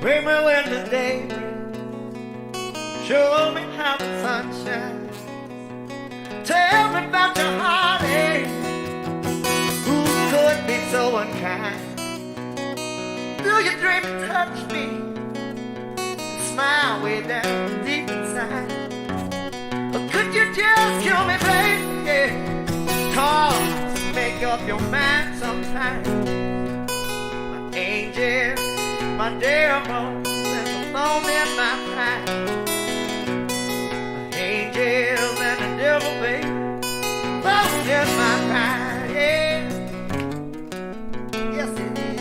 Bring me when the day show me how the sun shines. Tell me about your heartache. Who could be so unkind? Do you dream to touch me? Smile way down deep inside. Or could you just kill me, baby? Yeah. Cause make up your mind sometime. My angel, my devil, and the thorn in my pride. My angel and the devil, baby, thorn in my pride, yeah. Yes, it is.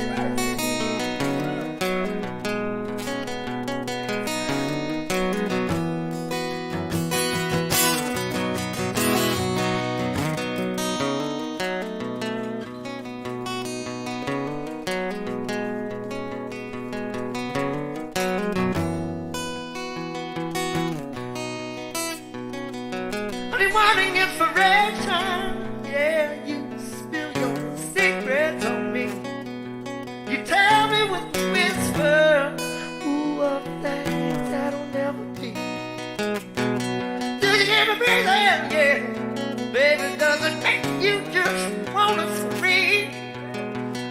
Wanting inspiration, yeah, you spill your secrets on me. You tell me with a whisper, ooh, of things that'll never be. Do you hear me breathing? Yeah, baby, does it make you just wanna scream?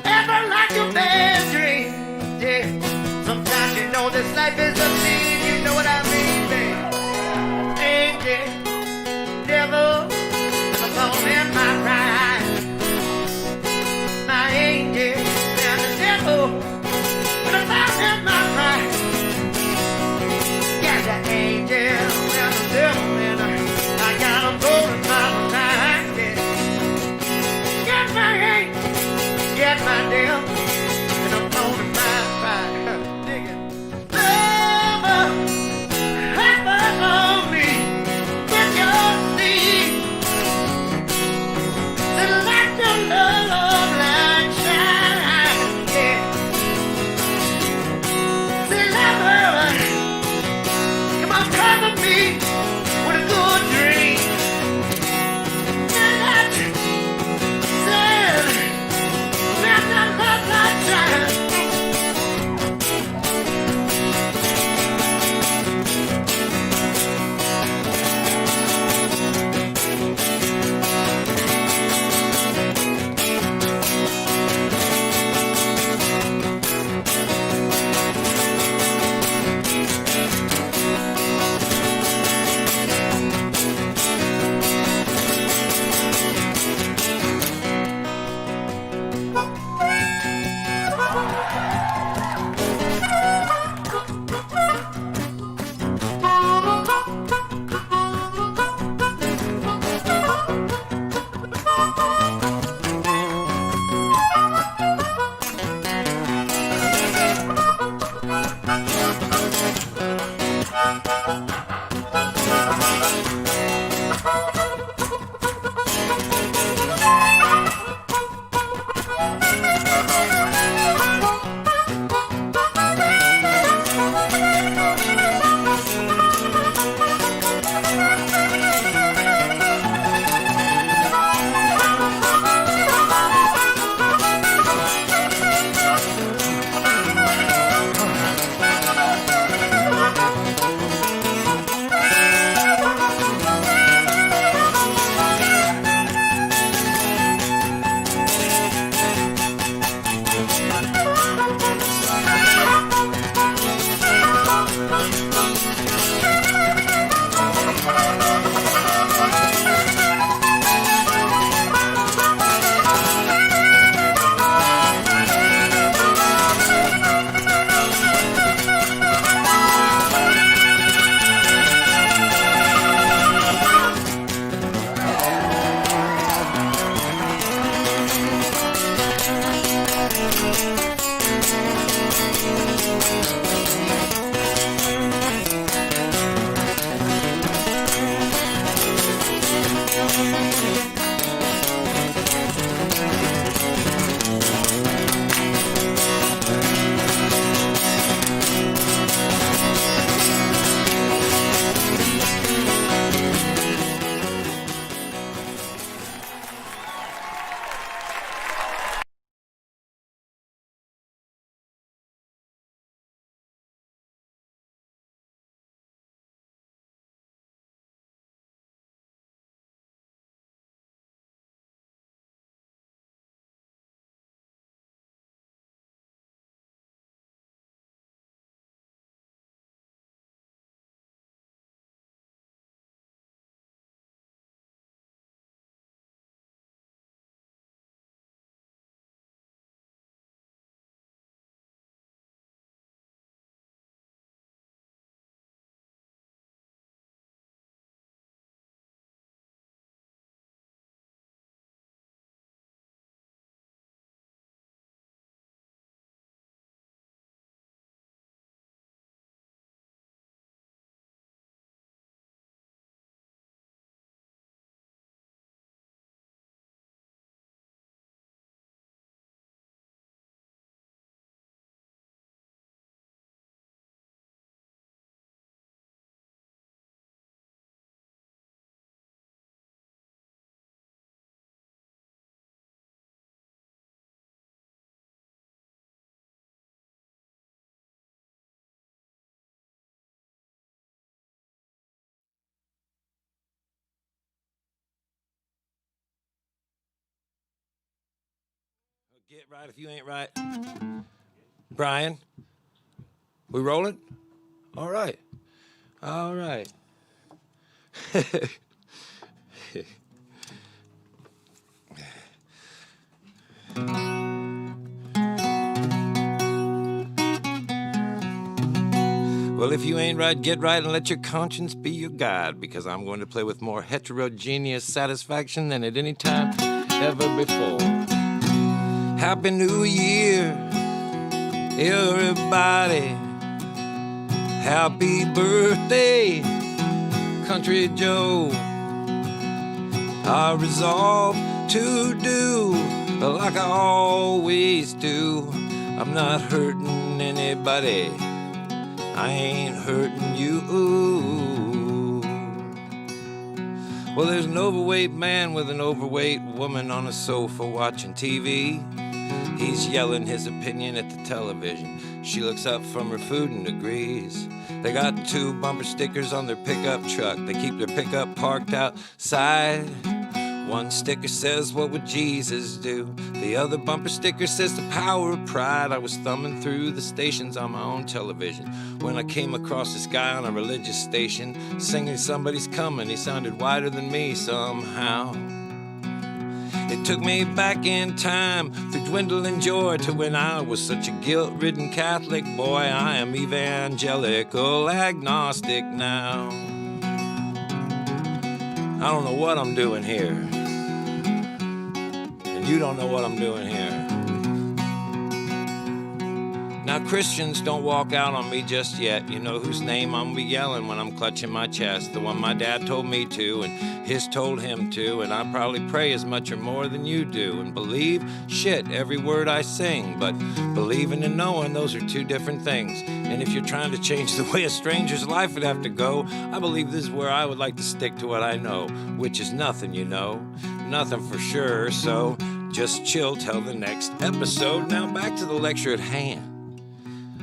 Ever like your bad dream? Yeah, sometimes you know this life is a scene. You know what I mean, baby? Angel, devil, alone in my ride. My angel and the devil, alone in my ride. Got the angel and the devil, and I got them both in my mind. Yeah. Get my angel, get my devil, and alone in my ride. Dig it. Love, have on me. Love like shine, yeah. Say, lover, come on, cover me with a good dream. And that said, let that love like shine. Get right if you ain't right. Brian, we rolling? All right. All right. Well, if you ain't right, get right and let your conscience be your guide, because I'm going to play with more heterogeneous satisfaction than at any time ever before. Happy New Year, everybody. Happy birthday, Country Joe. I resolve to do like I always do. I'm not hurting anybody. I ain't hurting you. Well, there's an overweight man with an overweight woman on a sofa watching TV. He's yelling his opinion at the television. She looks up from her food and agrees. They got 2 bumper stickers on their pickup truck. They keep their pickup parked outside. One sticker says, "What would Jesus do?" The other bumper sticker says, "The power of pride." I was thumbing through the stations on my own television when I came across this guy on a religious station singing "Somebody's Coming." He sounded whiter than me somehow. It took me back in time through dwindling joy to when I was such a guilt-ridden Catholic boy. I am evangelical agnostic now. I don't know what I'm doing here, and you don't know what I'm doing here. Now, Christians, don't walk out on me just yet. You know whose name I'm gonna be yelling when I'm clutching my chest. The one my dad told me to, and his told him to, and I probably pray as much or more than you do, and believe shit every word I sing. But believing and knowing, those are 2 different things. And if you're trying to change the way a stranger's life would have to go, I believe this is where I would like to stick to what I know, which is nothing, you know, nothing for sure. So just chill till the next episode. Now back to the lecture at hand.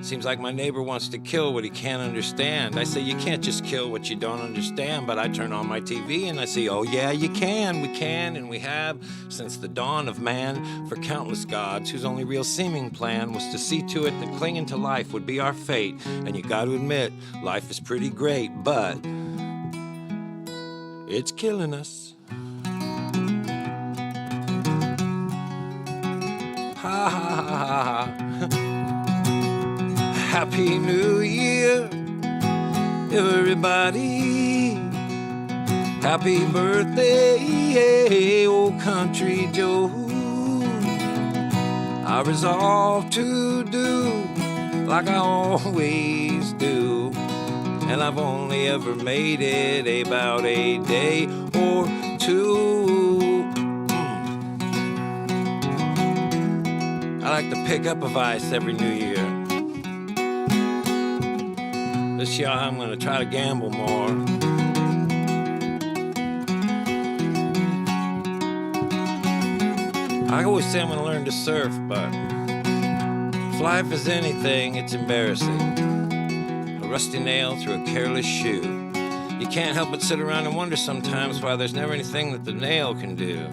Seems like my neighbor wants to kill what he can't understand. I say you can't just kill what you don't understand, but I turn on my TV and I see, oh yeah, you can, we can, and we have since the dawn of man for countless gods whose only real seeming plan was to see to it that clinging to life would be our fate. And you got to admit, life is pretty great, but it's killing us. Ha ha ha ha ha. Happy New Year, everybody. Happy birthday, old Country Joe. I resolve to do like I always do, and I've only ever made it about a day or 2. I like to pick up a vice every New Year. This year I'm gonna try to gamble more. I always say I'm gonna learn to surf, but if life is anything, it's embarrassing. A rusty nail through a careless shoe. You can't help but sit around and wonder sometimes why there's never anything that the nail can do.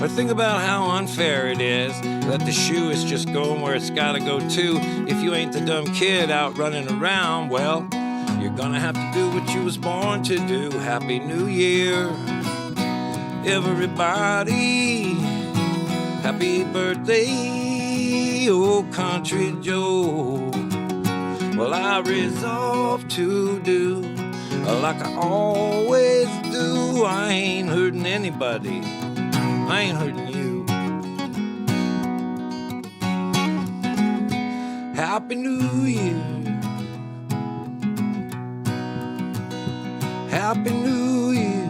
Or think about how unfair it is that the shoe is just going where it's gotta go to. If you ain't the dumb kid out running around, well, you're gonna have to do what you was born to do. Happy New Year, everybody. Happy birthday, old Country Joe. Well, I resolve to do like I always do. I ain't hurting anybody. I ain't hurting you. Happy New Year. Happy New Year.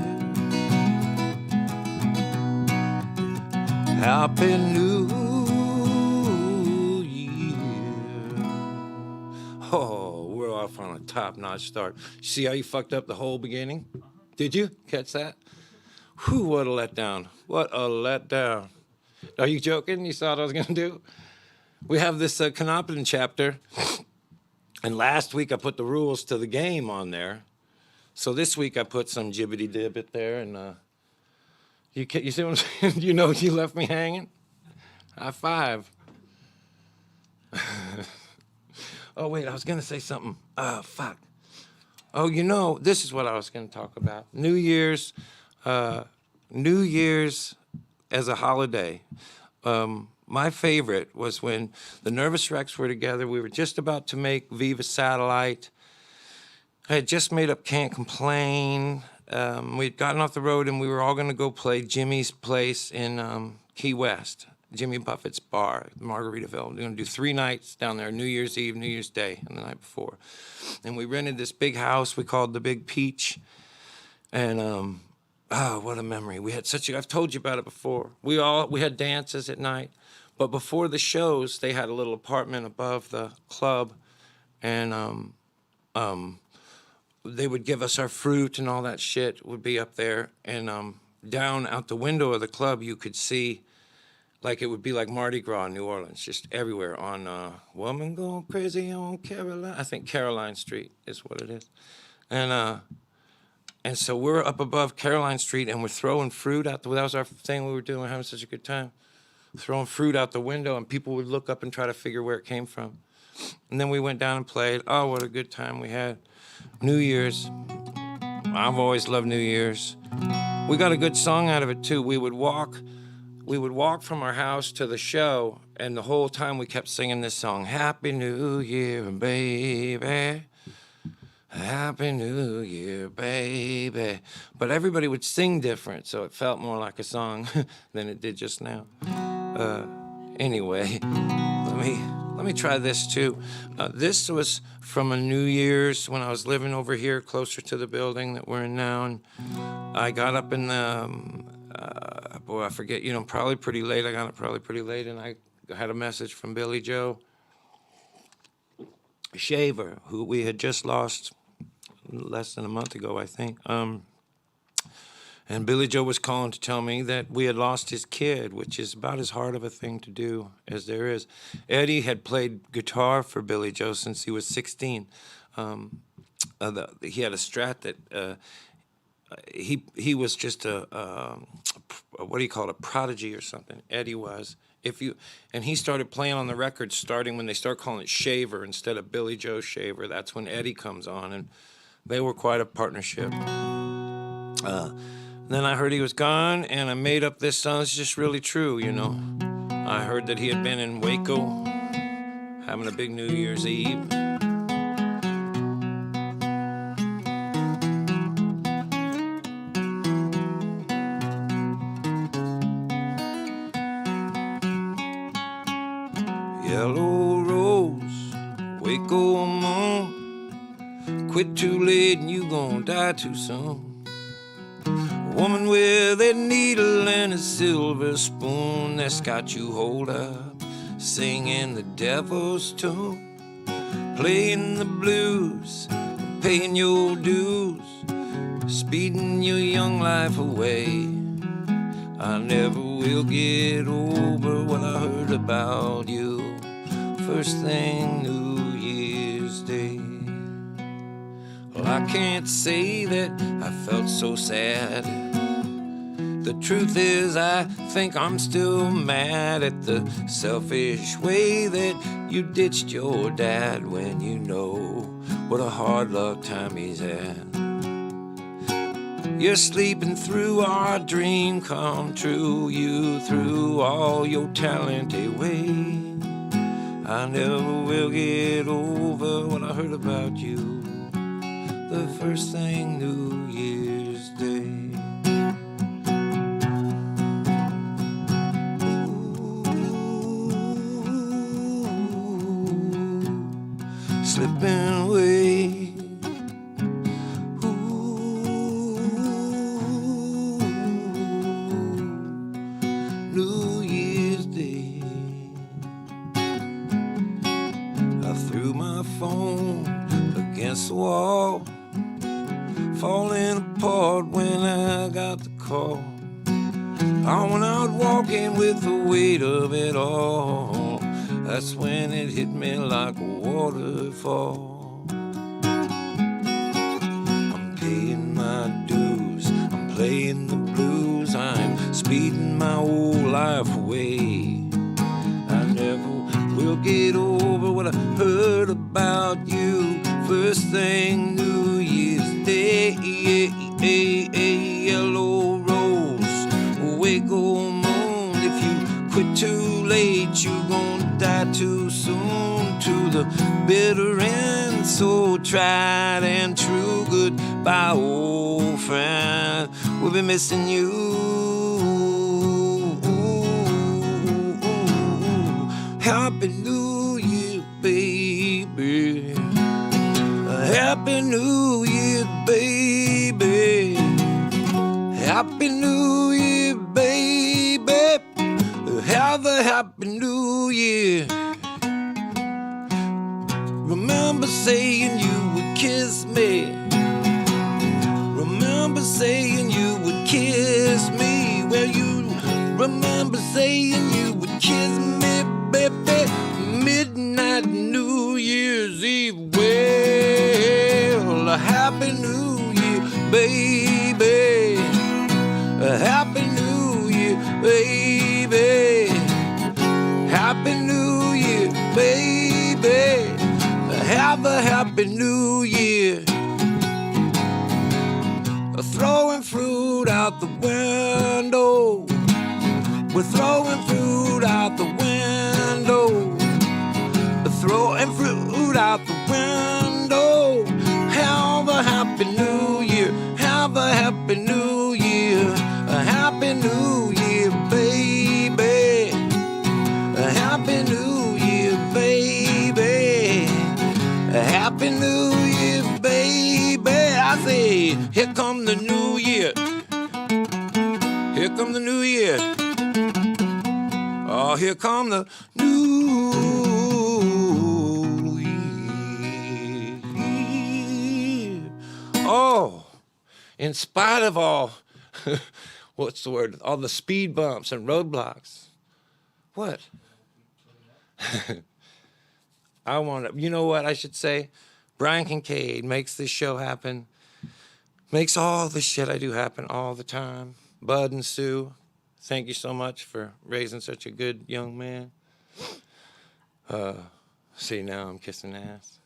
Happy New Year. Oh, we're off on a top-notch start. See how you fucked up the whole beginning? Did you catch that? Whew, what a letdown. What a letdown. Are you joking? You saw what I was going to do? We have this Canopton chapter, and last week I put the rules to the game on there. So this week I put some jibbity-dibbit there, and you see what I'm saying? You know you left me hanging? High five. Oh, wait, I was going to say something. Oh, fuck. Oh, you know, this is what I was going to talk about. New Year's as a holiday. My favorite was when the Nervous Wrecks were together. We were just about to make Viva Satellite. I had just made up Can't Complain. We'd gotten off the road and we were all going to go play Jimmy's place in Key West, Jimmy Buffett's bar, Margaritaville. We're going to do 3 nights down there, New Year's Eve, New Year's Day, and the night before. And we rented this big house we called the Big Peach. And, oh, what a memory. We had I've told you about it before. We had dances at night. But before the shows, they had a little apartment above the club. And, they would give us our fruit and all that shit would be up there. And down out the window of the club, you could see, like it would be like Mardi Gras in New Orleans, just everywhere on Woman Going Crazy on Caroline. I think Caroline Street is what it is. And so we're up above Caroline Street and we're throwing fruit out that was our thing we were doing, having such a good time. Throwing fruit out the window and people would look up and try to figure where it came from. And then we went down and played. Oh, what a good time we had. New Year's. I've always loved New Year's. We got a good song out of it too. We would walk from our house to the show, and the whole time we kept singing this song, Happy New Year, baby. Happy New Year, baby. But everybody would sing different, so it felt more like a song than it did just now. Anyway, let me try this too. This was from a New Year's when I was living over here closer to the building that we're in now. And I got up in the, I forget, probably pretty late. I got up probably pretty late and I had a message from Billy Joe Shaver, who we had just lost less than a month ago, I think. And Billy Joe was calling to tell me that we had lost his kid, which is about as hard of a thing to do as there is. Eddie had played guitar for Billy Joe since he was 16. He had a Strat that he was just a what do you call it, a prodigy or something. Eddie was. And he started playing on the record starting when they start calling it Shaver instead of Billy Joe Shaver. That's when Eddie comes on, and they were quite a partnership. Then I heard he was gone, and I made up this song. It's just really true, I heard that he had been in Waco having a big New Year's Eve. Yellow rose, Waco moon, quit too late and you gon' die too soon. Woman with a needle and a silver spoon that's got you hold up, singing the devil's tune, playing the blues, paying your dues, speeding your young life away. I never will get over what I heard about you, first thing New Year's Day. Well, I can't say that I felt so sad. The truth is, I think I'm still mad at the selfish way that you ditched your dad when you know what a hard luck time he's had. You're sleeping through our dream come true. You threw all your talent away. I never will get over what I heard about you, the first thing New Year's Day. Slipping away. New Year's Day. I threw my phone against the wall, falling apart when I got the call. I went out walking with the weight of it all. That's when it hit me like a waterfall. I'm paying my dues, I'm playing the blues, I'm speeding my whole life away. I never will get over what I heard about first thing New Year's Day. Yellow rose, wake old moon. If you quit too late, you gonna die too soon. To the bitter end, so tried and true. Goodbye, old friend, we'll be missing you. Happy New Year, baby. Happy New Year, baby. Happy New Year, baby. Have a happy New Year. Remember saying you would kiss me. Remember saying you would kiss me. Well, you remember saying you would kiss me, baby. Midnight New Year's Eve. Well, a happy New Year, baby. A happy New Year, baby. Happy New Year, baby. Have a happy New Year. Throwing fruit out the window. We're throwing fruit out the window. Throwing fruit out the window. Have a happy New Year. Have a happy New Year. A happy New Year, baby. A happy New Year, baby. A happy New Year, baby. I say, here come the new year. Here come the new year. Oh, here come the new year. Oh, in spite of all, what's the word? All the speed bumps and roadblocks. What? I want to, you know what I should say? Brian Kincaid makes this show happen. Makes all the shit I do happen all the time. Bud and Sue, thank you so much for raising such a good young man. See, now I'm kissing ass.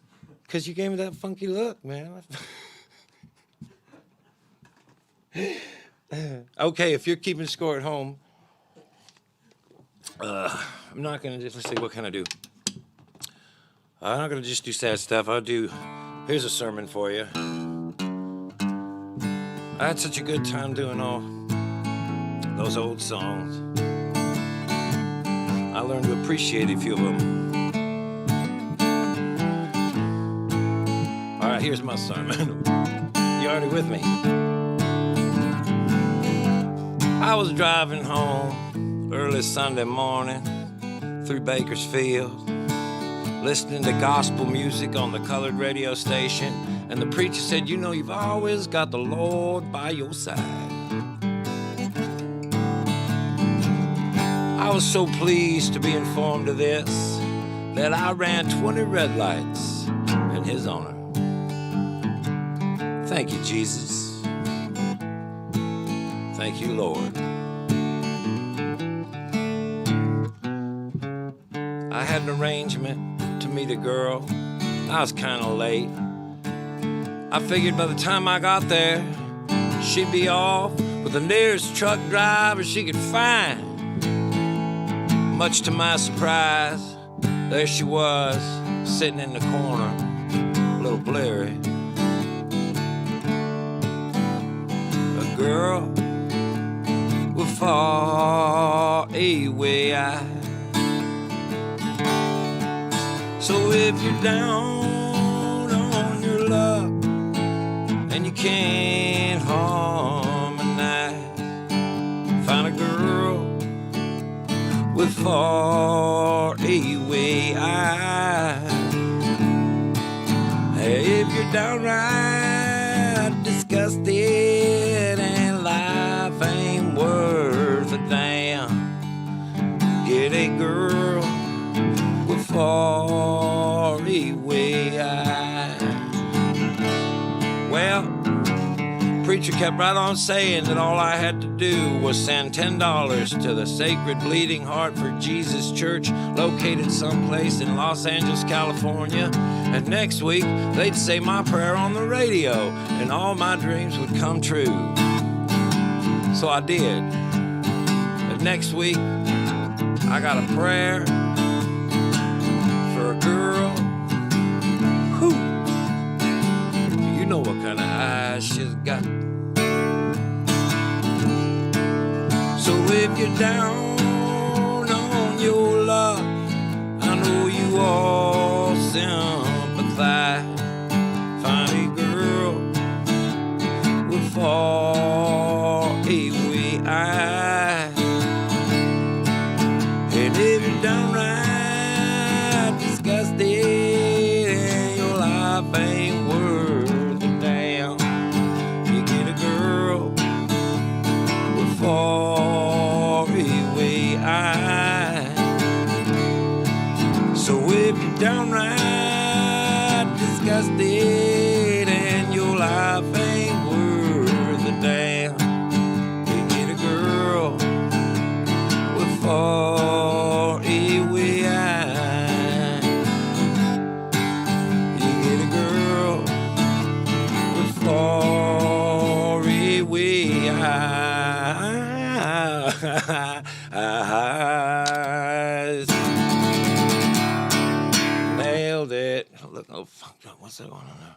Because you gave me that funky look, man. Okay, if you're keeping score at home, I'm not going to just, let's see, what can I do? I'm not going to just do sad stuff. Here's a sermon for you. I had such a good time doing all those old songs. I learned to appreciate a few of them. All right, here's my sermon. You already with me? I was driving home early Sunday morning through Bakersfield, listening to gospel music on the colored radio station, and the preacher said, you know, you've always got the Lord by your side. I was so pleased to be informed of this that I ran 20 red lights in his honor. Thank you, Jesus. Thank you, Lord. I had an arrangement to meet a girl. I was kind of late. I figured by the time I got there, she'd be off with the nearest truck driver she could find. Much to my surprise, there she was, sitting in the corner, a little bleary. A girl with far away eyes. So if you're down on your luck and you can't harmonize, find a girl with far away eyes. Hey, if you're downright disgusted and life ain't worth a damn, get a girl with far away eyes. Well, preacher kept right on saying that all I had to do was send $10 to the Sacred Bleeding Heart for Jesus Church, located someplace in Los Angeles, California. And next week, they'd say my prayer on the radio, and all my dreams would come true. So I did. And next week, I got a prayer for a girl. Who? You know what kind of eyes she's got. So if you're down on your luck, I know you all sympathize. Find a girl with far away eyes. And if you're downright disgusted and your life ain't worth a damn, you get a girl with far away eyes. So if you're downright disgusted and your life ain't worth a damn, you get a girl with far away eyes. You get a girl with far away eyes. Nailed it. Look, oh fuck, what's that going on now?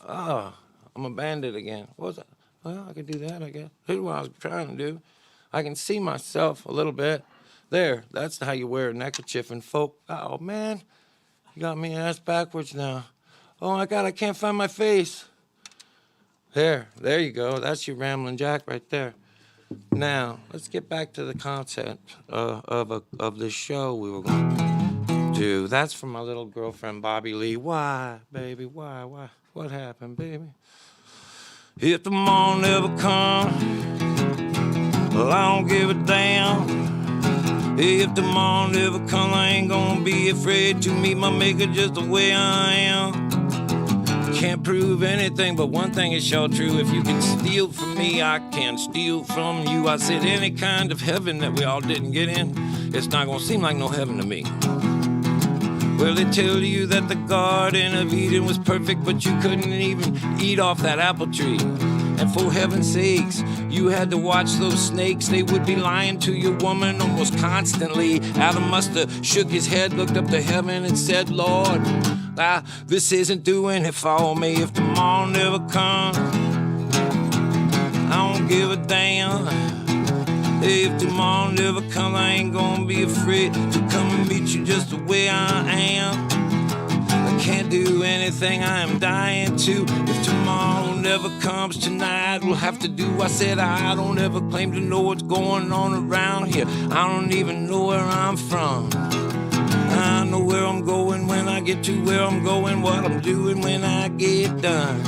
Oh, I'm a bandit again. What was that? Well, I could do that, I guess. Here's what I was trying to do. I can see myself a little bit. There, that's how you wear a neckerchief and folk. Oh, man, you got me ass backwards now. Oh, my God, I can't find my face. There you go. That's your Ramblin' Jack right there. Now, let's get back to the concept of the show we were going to do. That's from my little girlfriend, Bobby Lee. Why, baby, why? What happened, baby? If tomorrow never comes, well, I don't give a damn. If tomorrow never comes, I ain't gonna be afraid to meet my maker just the way I am. Can't prove anything, but one thing is sure true. If you can steal from me, I can steal from you. I said any kind of heaven that we all didn't get in, it's not gonna seem like no heaven to me. Well, they tell you that the Garden of Eden was perfect, but you couldn't even eat off that apple tree. And for heaven's sakes, you had to watch those snakes. They would be lying to your woman almost constantly. Adam must have shook his head, looked up to heaven and said, Lord, this isn't doing it for me. If tomorrow never comes, I don't give a damn. If tomorrow never comes, I ain't gonna be afraid to come and meet you just the way I am. I can't do anything I am dying to. If tomorrow never comes, tonight we'll have to do. I said I don't ever claim to know what's going on around here. I don't even know where I'm from. I know where I'm going when I get to where I'm going, what I'm doing when I get done.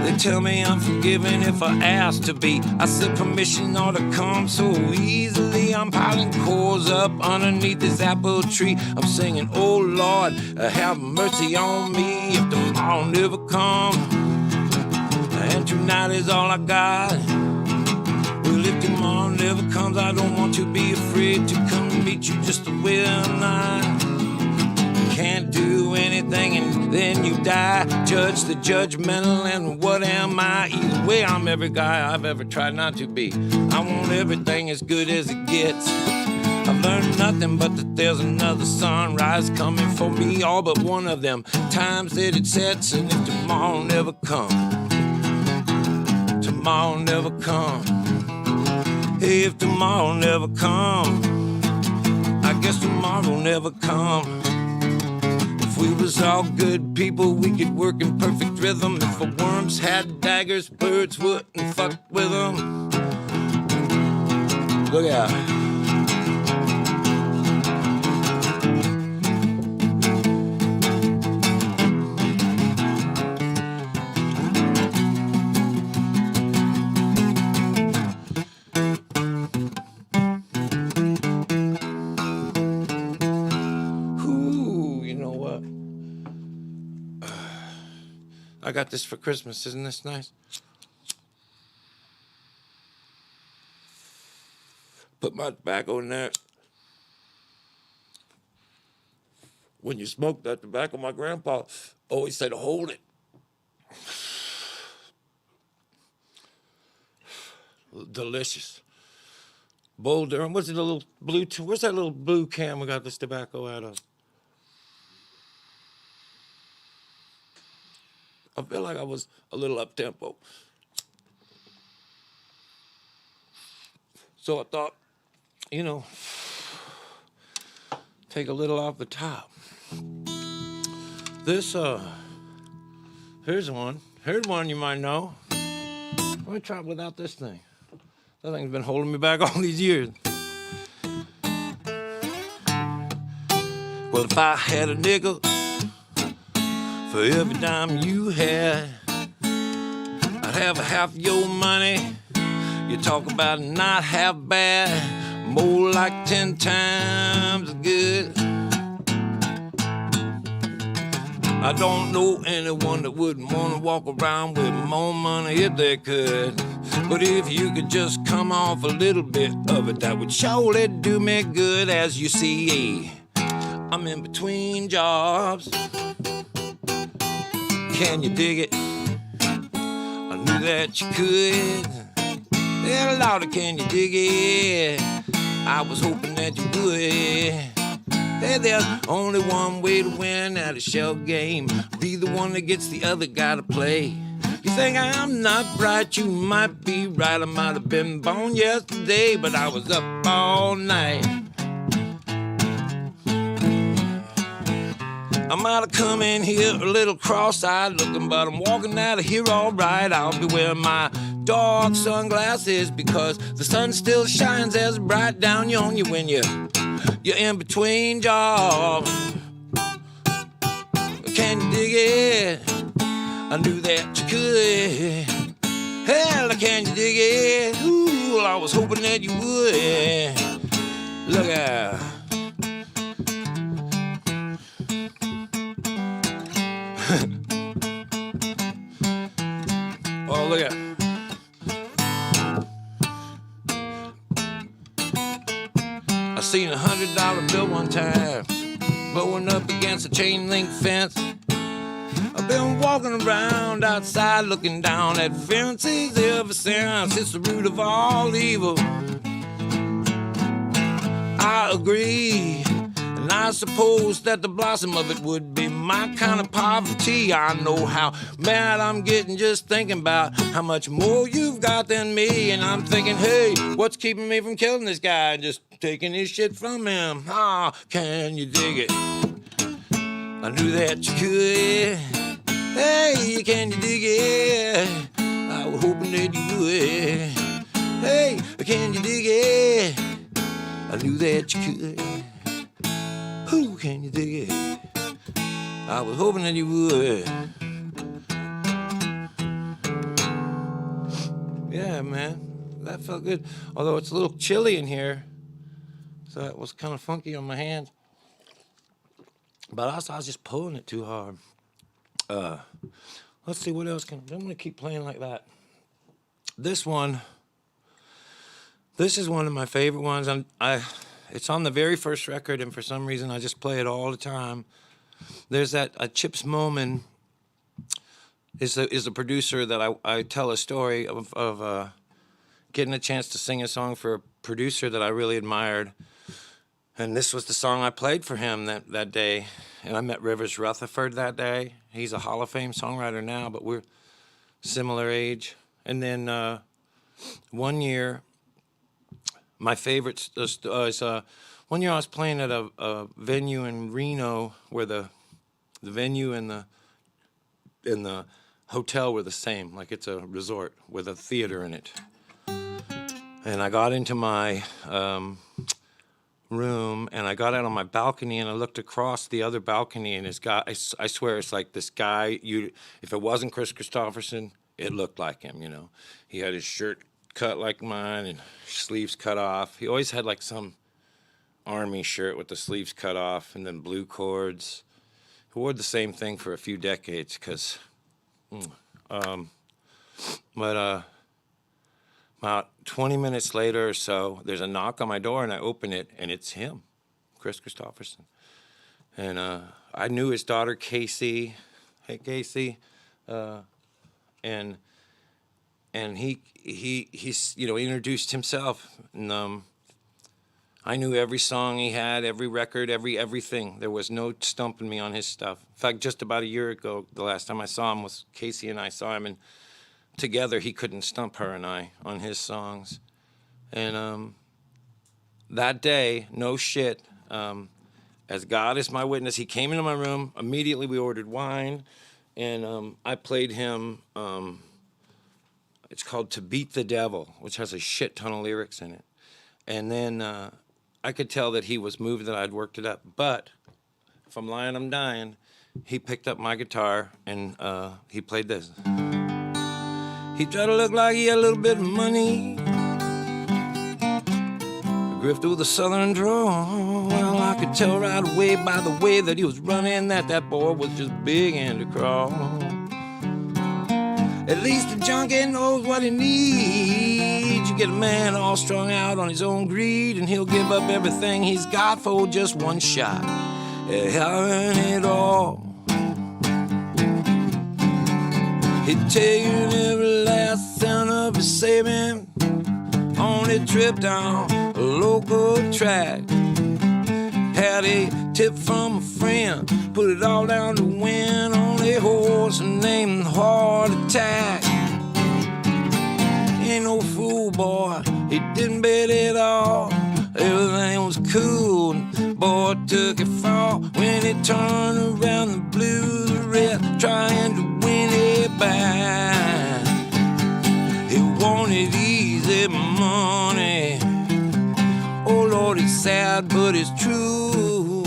They tell me I'm forgiven if I ask to be. I said permission ought to come so easily. I'm piling cores up underneath this apple tree. I'm singing, oh Lord, have mercy on me if tomorrow never comes. And tonight is all I got. Well, if tomorrow never comes, I don't want to be afraid to come and meet you just the way I'm not. Can't do anything and then you die. Judge the judgmental and what am I? Either way, I'm every guy I've ever tried not to be. I want everything as good as it gets. I've learned nothing but that there's another sunrise coming for me, all but one of them times that it sets. And if tomorrow never comes, tomorrow never comes. Hey, if tomorrow never comes, I guess tomorrow never comes. If we was all good people, we could work in perfect rhythm. If the worms had daggers, birds wouldn't fuck with them. Look out. I got this for Christmas. Isn't this nice? Put my tobacco in there. When you smoke that tobacco, my grandpa always said, hold it. Delicious. Boulder. What's it, a little blue? Where's that little blue can we got this tobacco out of? I feel like I was a little up tempo. So I thought, take a little off the top. This, here's one. Here's one you might know. Let me try it without this thing. That thing's been holding me back all these years. Well, if I had a nickel for every dime you had, I'd have half your money. You talk about not half bad, more like 10 times as good. I don't know anyone that wouldn't want to walk around with more money if they could. But if you could just come off a little bit of it, that would surely do me good. As you see, I'm in between jobs. Can you dig it? I knew that you could. Yeah, Lordy, can you dig it? I was hoping that you would. Hey, there's only one way to win at a shell game. Be the one that gets the other guy to play. You think I'm not bright, you might be right. I might have been born yesterday, but I was up all night. I might have come in here a little cross-eyed looking, but I'm walking out of here all right. I'll be wearing my dark sunglasses because the sun still shines as bright down on you when you're in between jobs. Can you dig it? I knew that you could. Hell, can you dig it? Ooh, I was hoping that you would. Look out. Oh, look out. I seen $100 bill one time blowing up against a chain link fence. I've been walking around outside looking down at fences ever since. It's the root of all evil. I agree, and I suppose that the blossom of it would be my kind of poverty. I know how mad I'm getting just thinking about how much more you've got than me. And I'm thinking, hey, what's keeping me from killing this guy and just taking his shit from him? Ah, can you dig it? I knew that you could. Hey, can you dig it? I was hoping that you would. Hey, can you dig it? I knew that you could. Who can you dig it? I was hoping that you would. Yeah, man, that felt good. Although it's a little chilly in here, so that was kind of funky on my hands. But also, I was just pulling it too hard. Let's see what else I'm gonna keep playing like that. This is one of my favorite ones. It's on the very first record, and for some reason I just play it all the time. There's that Chips Moman is a producer that I tell a story of getting a chance to sing a song for a producer that I really admired. And this was the song I played for him that day. And I met Rivers Rutherford that day. He's a Hall of Fame songwriter now, but we're similar age. And then one year, my favorite is one year I was playing at a venue in Reno where the venue and the hotel were the same. Like it's a resort with a theater in it. And I got into my room and I got out on my balcony and I looked across the other balcony and this guy, I swear it's like this guy, if it wasn't Chris Christopherson, it looked like him, you know. He had his shirt cut like mine and sleeves cut off. He always had like some army shirt with the sleeves cut off and then blue cords. He wore the same thing for a few decades because, my About 20 minutes later or so, there's a knock on my door, and I open it, and it's him, Chris Christopherson. And I knew his daughter, Casey. Hey, Casey. And he's introduced himself. And I knew every song he had, every record, everything. There was no stumping me on his stuff. In fact, just about a year ago, the last time I saw him was Casey and I saw him, and together he couldn't stump her and I on his songs. And that day, no shit, as God is my witness, he came into my room. Immediately we ordered wine, and I played him, it's called To Beat the Devil, which has a shit ton of lyrics in it. And then I could tell that he was moved, that I'd worked it up. But if I'm lying, I'm dying. He picked up my guitar, and he played this. He tried to look like he had a little bit of money. Grifted with a southern drawl. Well, I could tell right away by the way that he was running that boy was just beginning to crawl. At least the junkie knows what he needs. You get a man all strung out on his own greed, and he'll give up everything he's got for just one shot at having it all. He'd taken every last cent of his saving on a trip down a local track. Had a tip from a friend, put it all down to win on a horse named Heart Attack. Ain't no fool, boy, he didn't bet it all. Everything was cool, boy took it fall. When he turned around, the blues were red, trying to win it back. He wanted easy money. Oh Lord, it's sad, but it's true.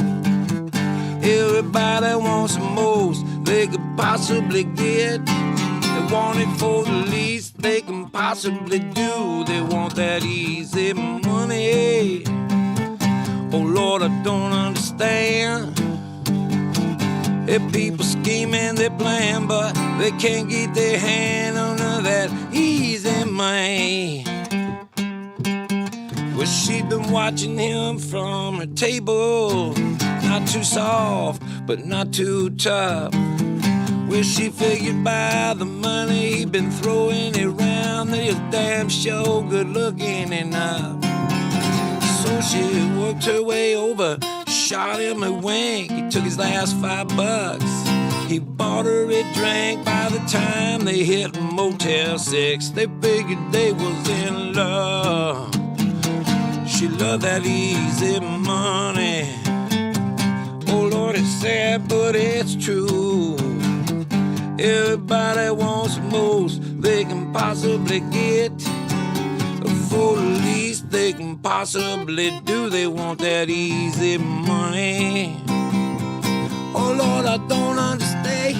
Everybody wants the most they could possibly get. They want it for the least they can possibly do. They want that easy money. Oh Lord, I don't understand. If people scheming, they plan, but they can't get their hand on that easy money. Well, she'd been watching him from her table. Not too soft, but not too tough. Well, she figured by the money he'd been throwing around that he was damn sure good looking enough. So she worked her way over, shot him a wink. He took his last $5. He bought her a drink. By the time they hit Motel 6, they figured they was in love. She loved that easy money. Oh Lord, it's sad, but it's true. Everybody wants the most they can possibly get. For the least they can possibly do. They want that easy money. Oh Lord, I don't understand.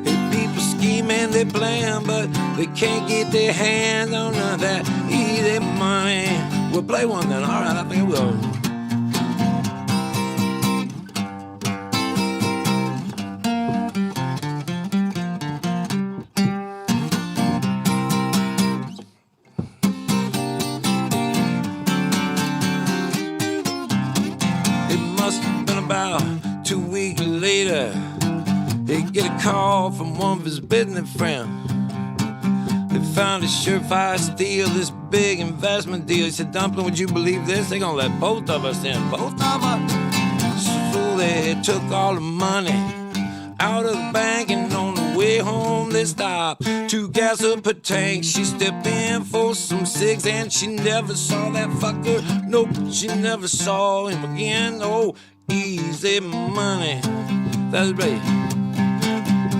If people scheme and they plan, but they can't get their hands on none of that easy money. We'll play one then. All right, I think we will. About 2 weeks later, they get a call from one of his business friends. They found a surefire steal, this big investment deal. He said, Dumpling, would you believe this? They're gonna let both of us in, both of us. So they took all the money out of the bank, and on the way home they stopped to gas up her tank. She stepped in for some cigs, and she never saw that fucker. Nope, she never saw him again. Oh, easy money, that's right.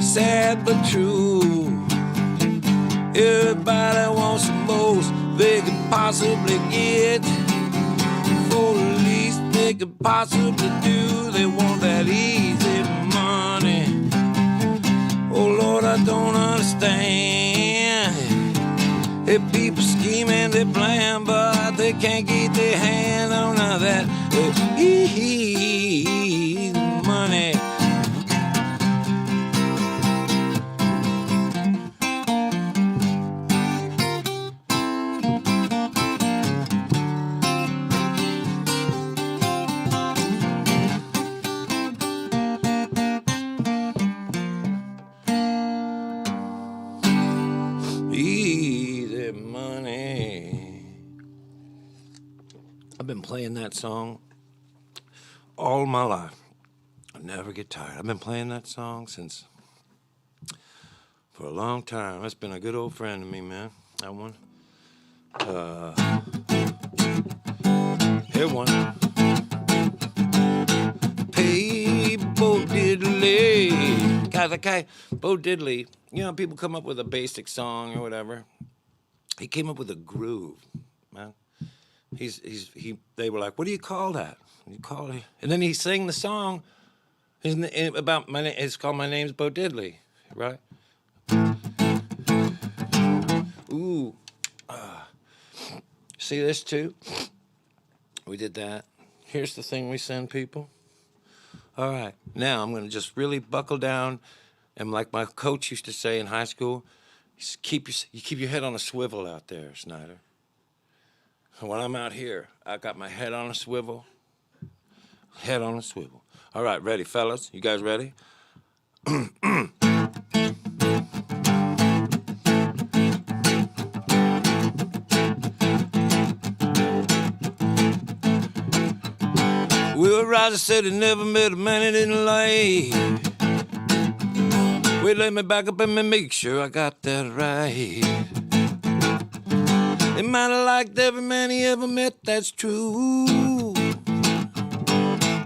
Sad but true. Everybody wants the most they can possibly get. For the least they could possibly do. They want that easy money. Oh Lord, I don't understand. If people scheme and they plan, but they can't get their hand on none of that easy money. been playing that song all my life. I never get tired. I've been playing that song for a long time. That's been a good old friend to me, man. That one. Here one. Hey, Bo Diddley. Guys, that guy, Bo Diddley, you know, people come up with a basic song or whatever. He came up with a groove, man. They were like, what do you call that? You call it, and then he sang the song. It's called My Name's Bo Diddley, right? Ooh. See this too? We did that. Here's the thing we send people. All right, now I'm going to just really buckle down, and like my coach used to say in high school, keep your head on a swivel out there, Snider. When I'm out here, I got my head on a swivel. Head on a swivel. All right, ready, fellas? You guys ready? Will Roger said he never met a man he didn't like. Wait, let me back up and make sure I got that right. He might have liked every man he ever met, that's true.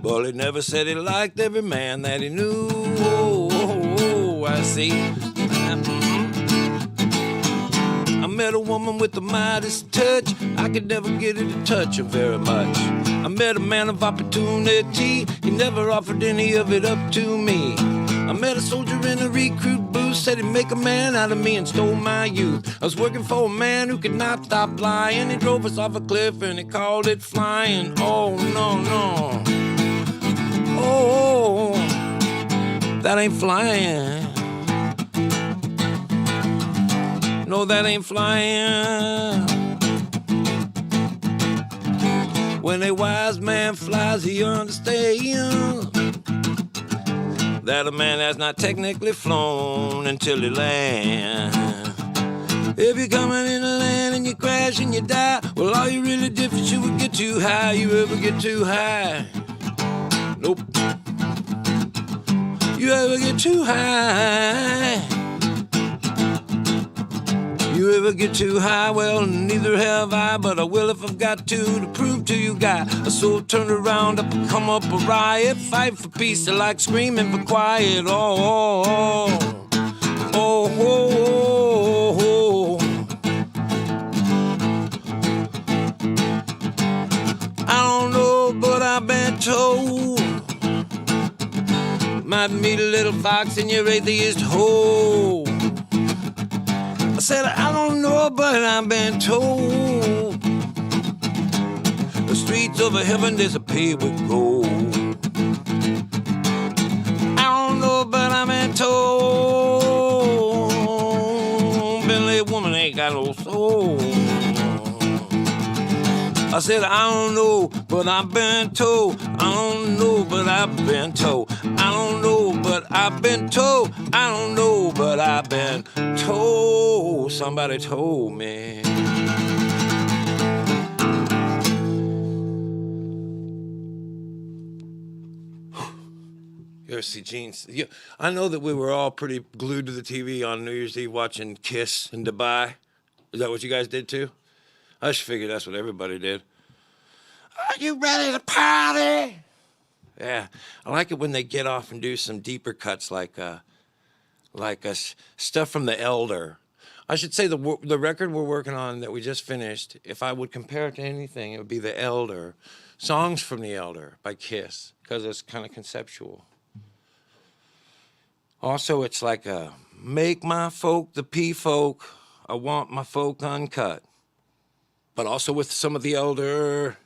But he never said he liked every man that he knew. I see. I met a woman with the Midas touch. I could never get her to touch her very much. I met a man of opportunity. He never offered any of it up to me. I met a soldier in a recruit booth, said he'd make a man out of me and stole my youth. I was working for a man who could not stop lying. He drove us off a cliff and he called it flying. Oh, no, no. Oh, that ain't flying. No, that ain't flying. When a wise man flies, he understands that a man has not technically flown until he lands. If you're coming in the land and you crash and you die, well, all you really did was you would get too high. You ever get too high? Nope. You ever get too high? You ever get too high? Well, neither have I, but I will if I've got to prove to you guys. A soul turned around, up and come up a riot, fight for peace, I like screaming for quiet. Oh, oh, oh, oh, oh, oh. I don't know, but I've been told might meet a little fox in your atheist hole. I said, I don't know, but I've been told the streets of heaven disappear with gold. I don't know, but I've been told Billy woman ain't got no soul. I said, I don't know, but I've been told. I don't know, but I've been told. I don't know, but I've been told. I don't know, but I've been told. Somebody told me. You ever see Gene? I know that we were all pretty glued to the TV on New Year's Eve watching Kiss in Dubai. Is that what you guys did too? I just figured that's what everybody did. Are you ready to party? Yeah, I like it when they get off and do some deeper cuts like stuff from The Elder. I should say the record we're working on that we just finished, if I would compare it to anything, it would be The Elder. Songs from The Elder by Kiss, because it's kind of conceptual. Also, it's like make my folk the P-folk, I want my folk uncut. But also with some of The Elder.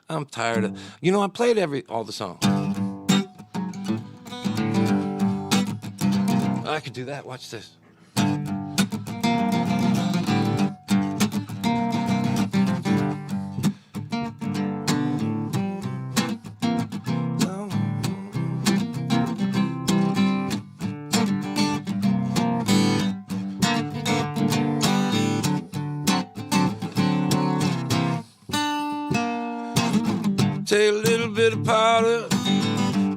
I'm tired of, I played all the songs. I could do that, watch this. Take a little bit of powder,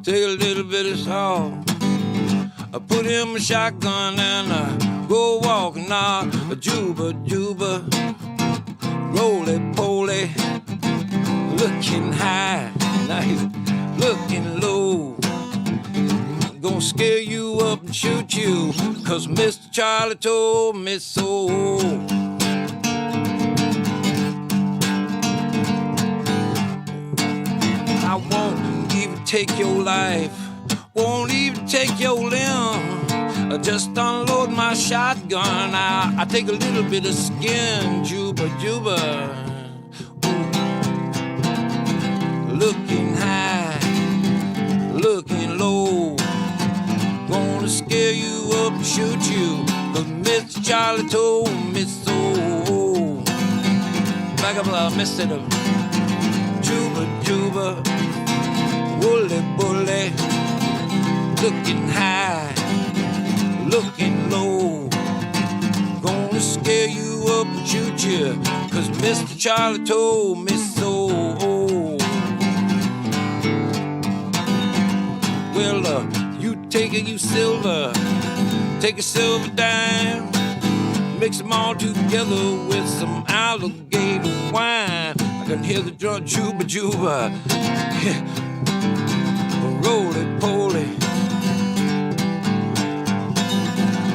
take a little bit of salt. I put in my shotgun and I go walking out. Juba, Juba, roly-poly, looking high, now he's looking low. Gonna scare you up and shoot you, 'cause Mr. Charlie told me so. I won't even take your life, won't even take your limb. I just unload my shotgun, I take a little bit of skin. Juba, Juba, ooh. Looking high, looking low. Gonna scare you up and shoot you, 'cause Mr. Charlie told me so. Back up, Mr. Juba, Juba, woolly, bully, looking high, looking low. Gonna scare you up and shoot you, 'cause Mr. Charlie told me so. Well, you take a silver, take a silver dime, mix them all together with some alligator wine. I can hear the drum, Juba, Juba, roly-poly.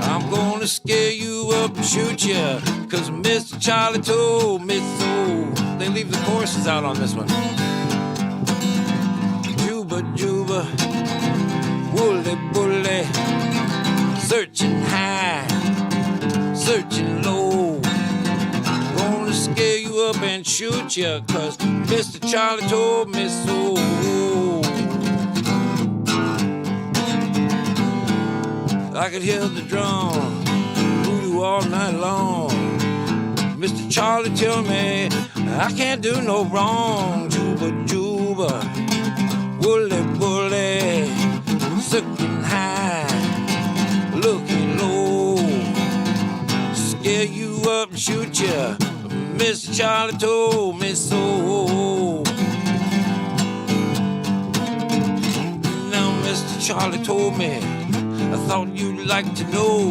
I'm gonna scare you up and shoot you, 'cause Mr. Charlie told me so. They leave the choruses out on this one. Juba, Juba, woolly, bully, searching high, searching low. Gonna scare you up and shoot you, 'cause Mr. Charlie told me so. I could hear the drum, voodoo all night long. Mr. Charlie tell me I can't do no wrong. Juba, Juba, woolly, bully, looking high, looking low. Scare you up and shoot you, Mr. Charlie told me so. Now Mr. Charlie told me, I thought you'd like to know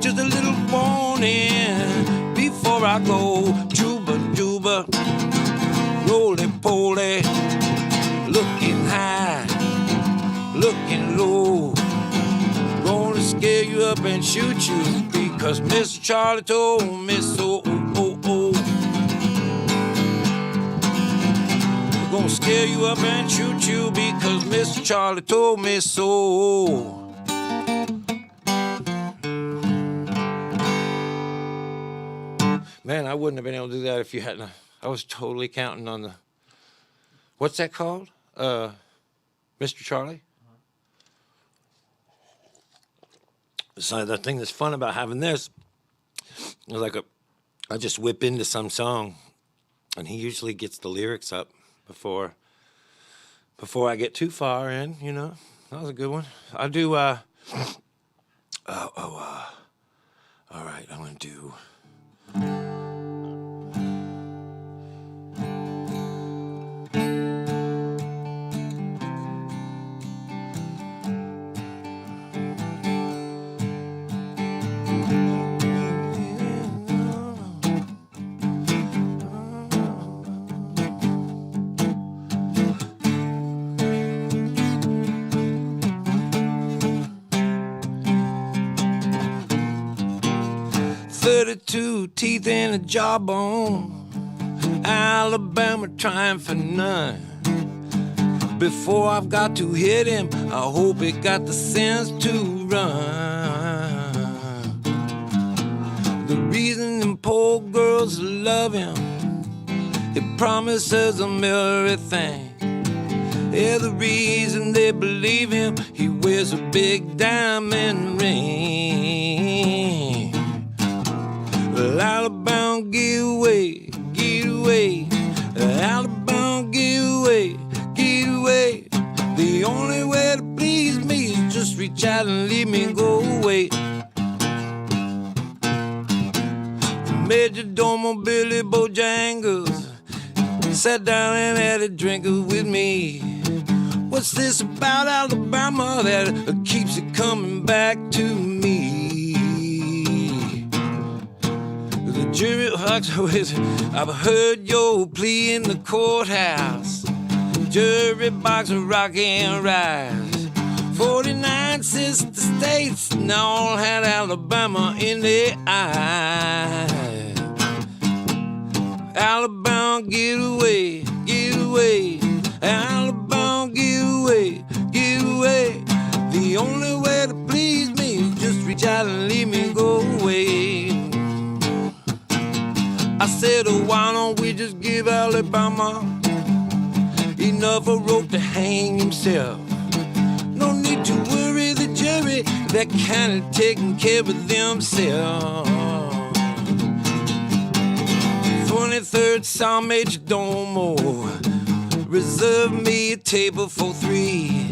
just a little warning before I go. Juba, Juba, roly-poly, looking high, looking low. Gonna scare you up and shoot you, because Mr. Charlie told me so. Gonna scare you up and shoot you, because Mr. Charlie told me so. Man, I wouldn't have been able to do that if you hadn't. I was totally counting on the, what's that called? Mr. Charlie? So the thing that's fun about having this is like I just whip into some song, and he usually gets the lyrics up before I get too far in, you know. That was a good one. I'll do, all right, I'm gonna do. 32 teeth in a jawbone, Alabama trying for none. Before I've got to hit him, I hope he got the sense to run. The reason them poor girls love him, it promises them everything. Yeah, the reason they believe him, he wears a big diamond ring. Well, Alabama, get away, get away. Alabama, get away, get away. The only way to please me is just reach out and leave me go away. Major Domo Billy Bojangles, Sat down and had a drink with me. What's this about Alabama that keeps it coming back to me? The jury walks with, I've heard your plea in the courthouse. Jury box of rock and rise. 49 sister states and all had Alabama in their eyes. Alabama, get away, get away. Alabama, get away, get away. The only way to please me is just reach out and leave me go away. I said, oh, why don't we just give Alabama enough a rope to hang himself? No need to worry the jury, they're kind of taking care of themselves. 23rd Psalm Major Domo, reserve me a table for three.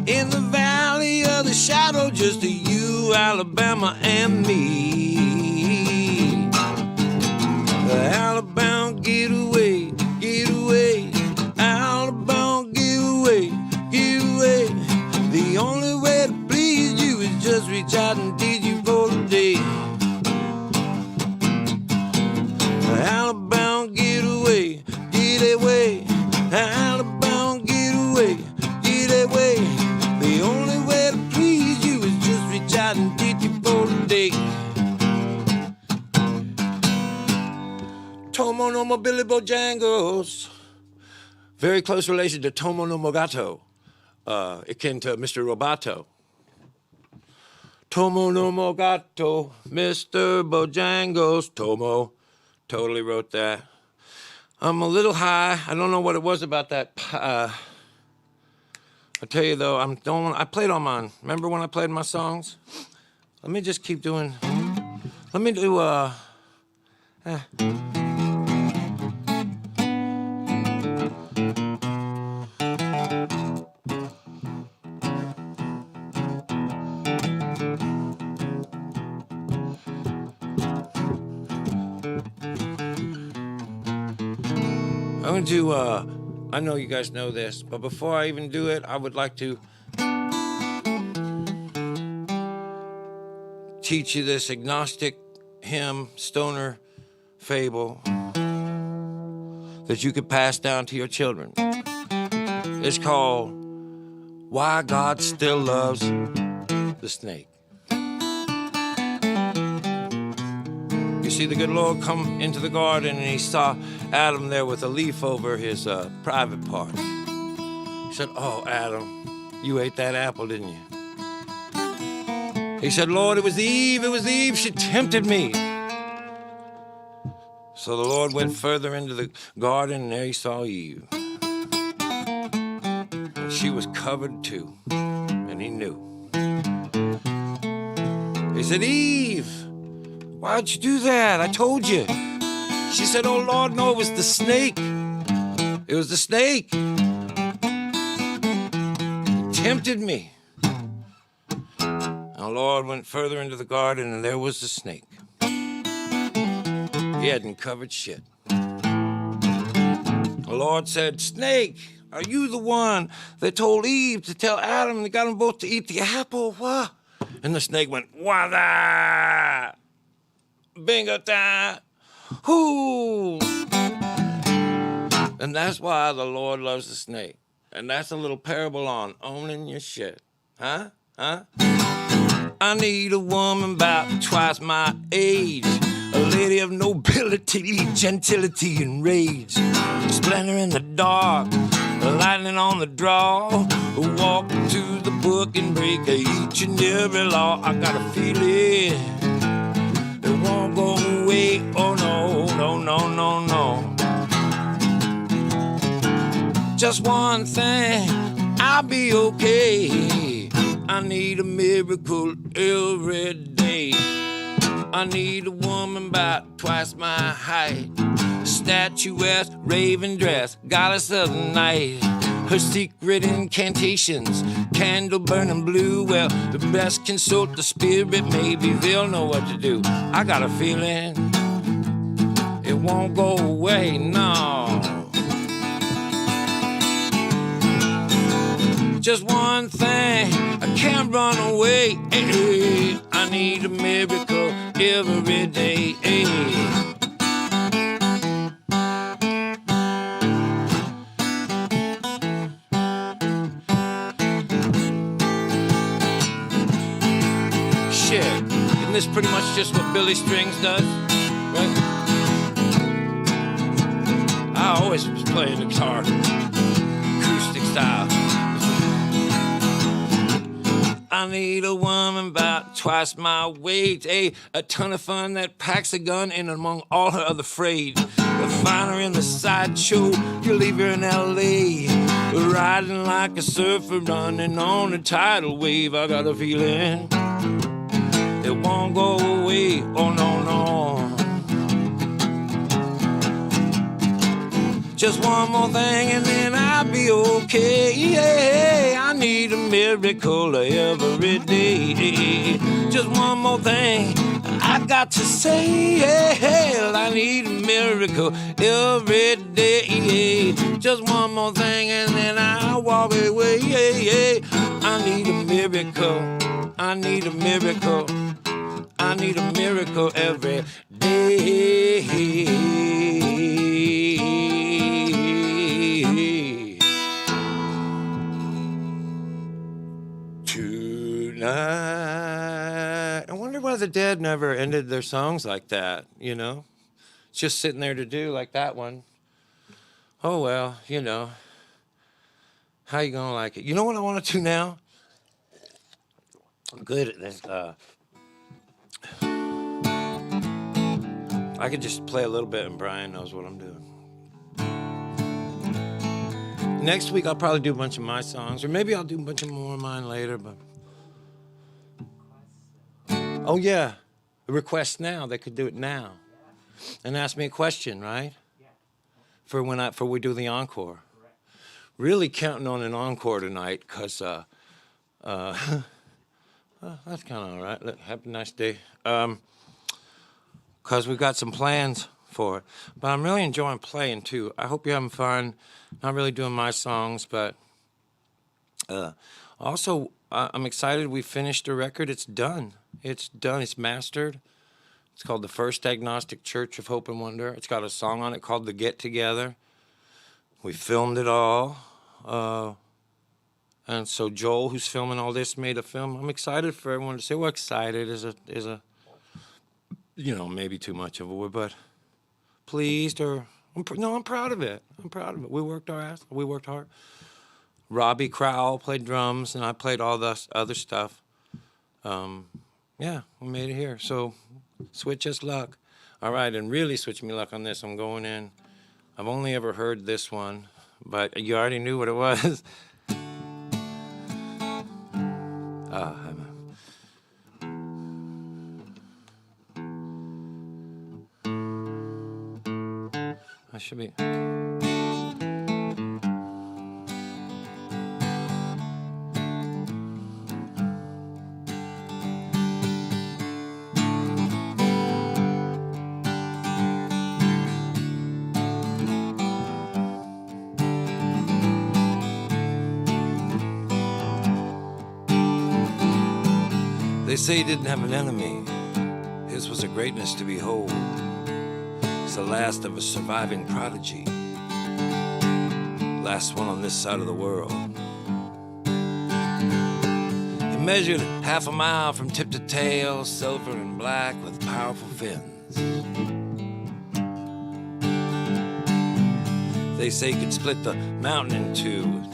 In the valley of the shadow, just you, Alabama, and me. Alabama, get away, get away. Alabama, get away, get away. The only way to please you is just reach out and teach you for the day. Alabama, get away, get away. Alabama, get away, get away. The only way to please you is just reach out and teach you for the day. Tomo no mo Billy Bojangles. Very close relation to Tomo no Mogato. Akin to Mr. Roboto. Tomo no Mogato, Mr. Bojangles. Tomo. Totally wrote that. I'm a little high. I don't know what it was about that. I tell you though, I played on mine. Remember when I played my songs? Let me just keep doing. Let me do. I'm gonna do, I know you guys know this, but before I even do it, I would like to teach you this agnostic hymn, stoner fable that you could pass down to your children. It's called Why God Still Loves the Snake. You see, the good Lord come into the garden and he saw Adam there with a leaf over his private part. He said, oh, Adam, you ate that apple, didn't you? He said, Lord, it was Eve, she tempted me. So the Lord went further into the garden and there he saw Eve. And she was covered too, and he knew. He said, Eve, why'd you do that? I told you. She said, oh, Lord, no, it was the snake. It was the snake. It tempted me. And the Lord went further into the garden, and there was the snake. He hadn't covered shit. The Lord said, Snake, are you the one that told Eve to tell Adam and got them both to eat the apple? What? And the snake went, Wada! Bingo-ta! Whoo! And that's why the Lord loves the snake. And that's a little parable on owning your shit. Huh? I need a woman about twice my age. A lady of nobility, gentility, and rage. Splendor in the dark, lightning on the draw. Walk into the book and break each and every law. I got a feeling it won't go away. Oh no, no, no, no, no. Just one thing, I'll be okay. I need a miracle every day. I need a woman about twice my height. Statuesque, raven dress, goddess of the night. Her secret incantations, candle burning blue. Well, the best consult the spirit, maybe they'll know what to do. I got a feeling it won't go away, no. Just one thing, I can't run away. I need a miracle every day. Shit, isn't this pretty much just what Billy Strings does? Right? I always was playing the guitar, acoustic style. I need a woman about twice my weight, a ton of fun that packs a gun in among all her other freight. Find her in the sideshow, you leave her in L.A., riding like a surfer, running on a tidal wave. I got a feeling it won't go away, oh no, no. Just one more thing and then I'll be okay. Yeah, I need a miracle every day. Just one more thing I got to say. Yeah, I need a miracle every day. Just one more thing and then I'll walk away. Yeah, I need a miracle. I need a miracle. I need a miracle every day. Tonight. I wonder why the Dead never ended their songs like that, you know? It's just sitting there to do like that one. Oh, well, you know. How you gonna like it? You know what I want to do now? I'm good at this. I could just play a little bit and Brian knows what I'm doing. Next week I'll probably do a bunch of my songs, or maybe I'll do a bunch of more of mine later, but... Oh yeah, a request now, they could do it now. And ask me a question, right? For we do the encore. Really counting on an encore tonight, because well, that's kind of all right. Have a nice day. Because we've got some plans for it. But I'm really enjoying playing, too. I hope you're having fun. Not really doing my songs, but also, I'm excited we finished the record. It's done. It's done. It's mastered. It's called The First Agnostic Church of Hope and Wonder. It's got a song on it called The Get Together. We filmed it all. And so Joel, who's filming all this, made a film. I'm excited for everyone to say, well, excited is a you know, maybe too much of a word, but pleased or, I'm proud of it. I'm proud of it. We worked our ass. We worked hard. Robbie Crowell played drums, and I played all the other stuff. Yeah, we made it here. So switch us luck. All right, and really switch me luck on this. I'm going in. I've only ever heard this one, but you already knew what it was. I should be. They say he didn't have an enemy. His was a greatness to behold. He's the last of a surviving prodigy. Last one on this side of the world. He measured half a mile from tip to tail, silver and black with powerful fins. They say he could split the mountain in two with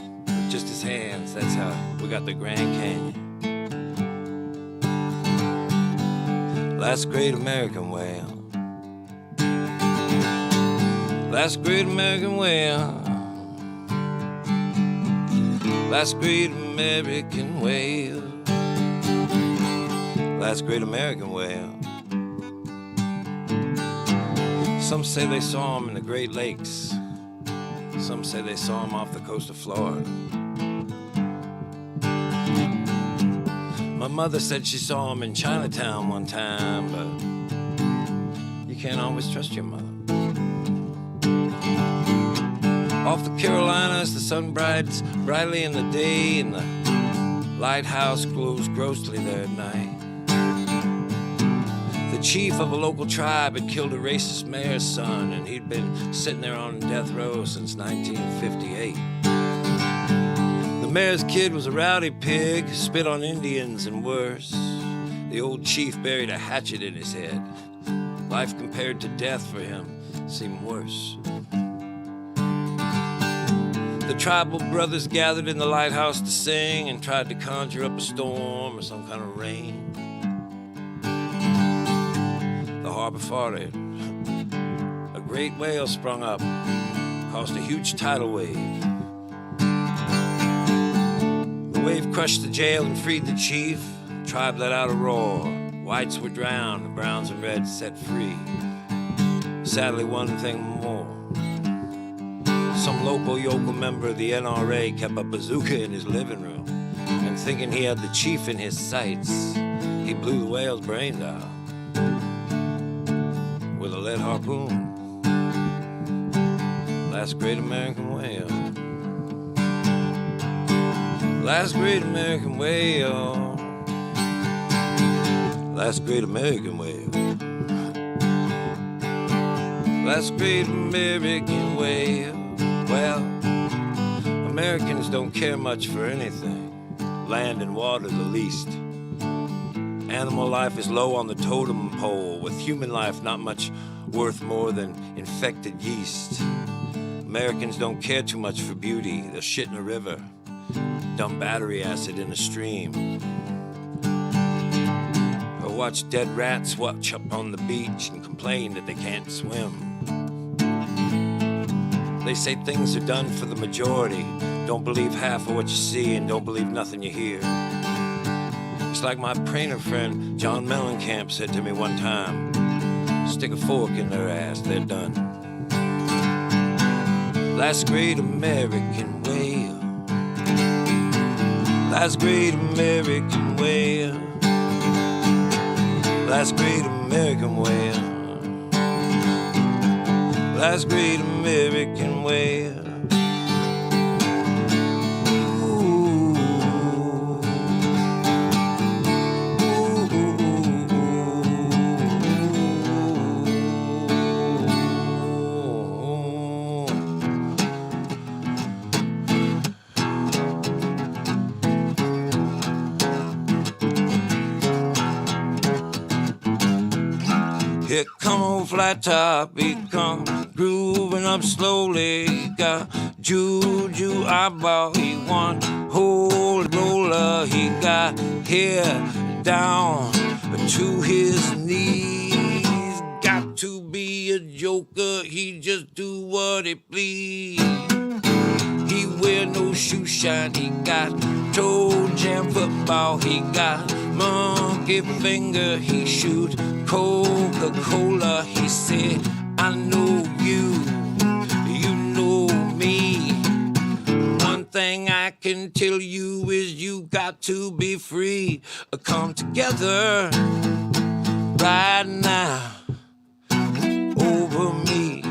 just his hands. That's how we got the Grand Canyon. Last great American whale. Last great American whale. Last great American whale. Last great American whale. Some say they saw him in the Great Lakes. Some say they saw him off the coast of Florida. My mother said she saw him in Chinatown one time, but you can't always trust your mother. Off the Carolinas, the sun brights brightly in the day, and the lighthouse glows grossly there at night. The chief of a local tribe had killed a racist mayor's son, and he'd been sitting there on death row since 1958. The mayor's kid was a rowdy pig, spit on Indians and worse. The old chief buried a hatchet in his head. Life compared to death for him seemed worse. The tribal brothers gathered in the lighthouse to sing and tried to conjure up a storm or some kind of rain. The harbor farted. A great whale sprung up, caused a huge tidal wave. The wave crushed the jail and freed the chief. The tribe let out a roar. Whites were drowned, the browns and reds set free. Sadly, one thing more. Some local yokel member of the NRA kept a bazooka in his living room, and thinking he had the chief in his sights, he blew the whale's brains out with a lead harpoon. Last great American whale. Last great American whale. Last great American whale. Last great American whale. Well, Americans don't care much for anything. Land and water the least. Animal life is low on the totem pole, with human life not much worth more than infected yeast. Americans don't care too much for beauty. They'll shit in a river, dump battery acid in a stream, or watch dead rats watch up on the beach and complain that they can't swim. They say things are done for the majority. Don't believe half of what you see and don't believe nothing you hear. It's like my Prainer friend John Mellencamp said to me one time, stick a fork in their ass, they're done. Last great American whale. Last great American whale. Last great American whale. Last great American whale. Here come old flat top, he come grooving up slowly. He got juju eyeball, he one whole roller. He got hair down to his knees. Got to be a joker, he just do what he please. He wear no shoe shine, he got toe jam football. He got monkey finger, he shoot Coca-Cola. He said, I know you, you know me. One thing I can tell you is you got to be free. Come together right now over me.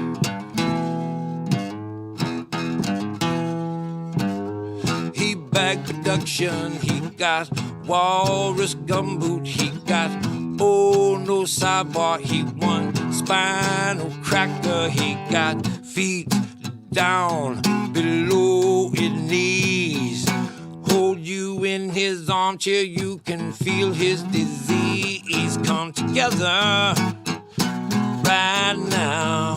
He bag production, he got walrus gumboot, he got oh no sidebar, he won spinal cracker. He got feet down below his knees. Hold you in his armchair, you can feel his disease. Come together right now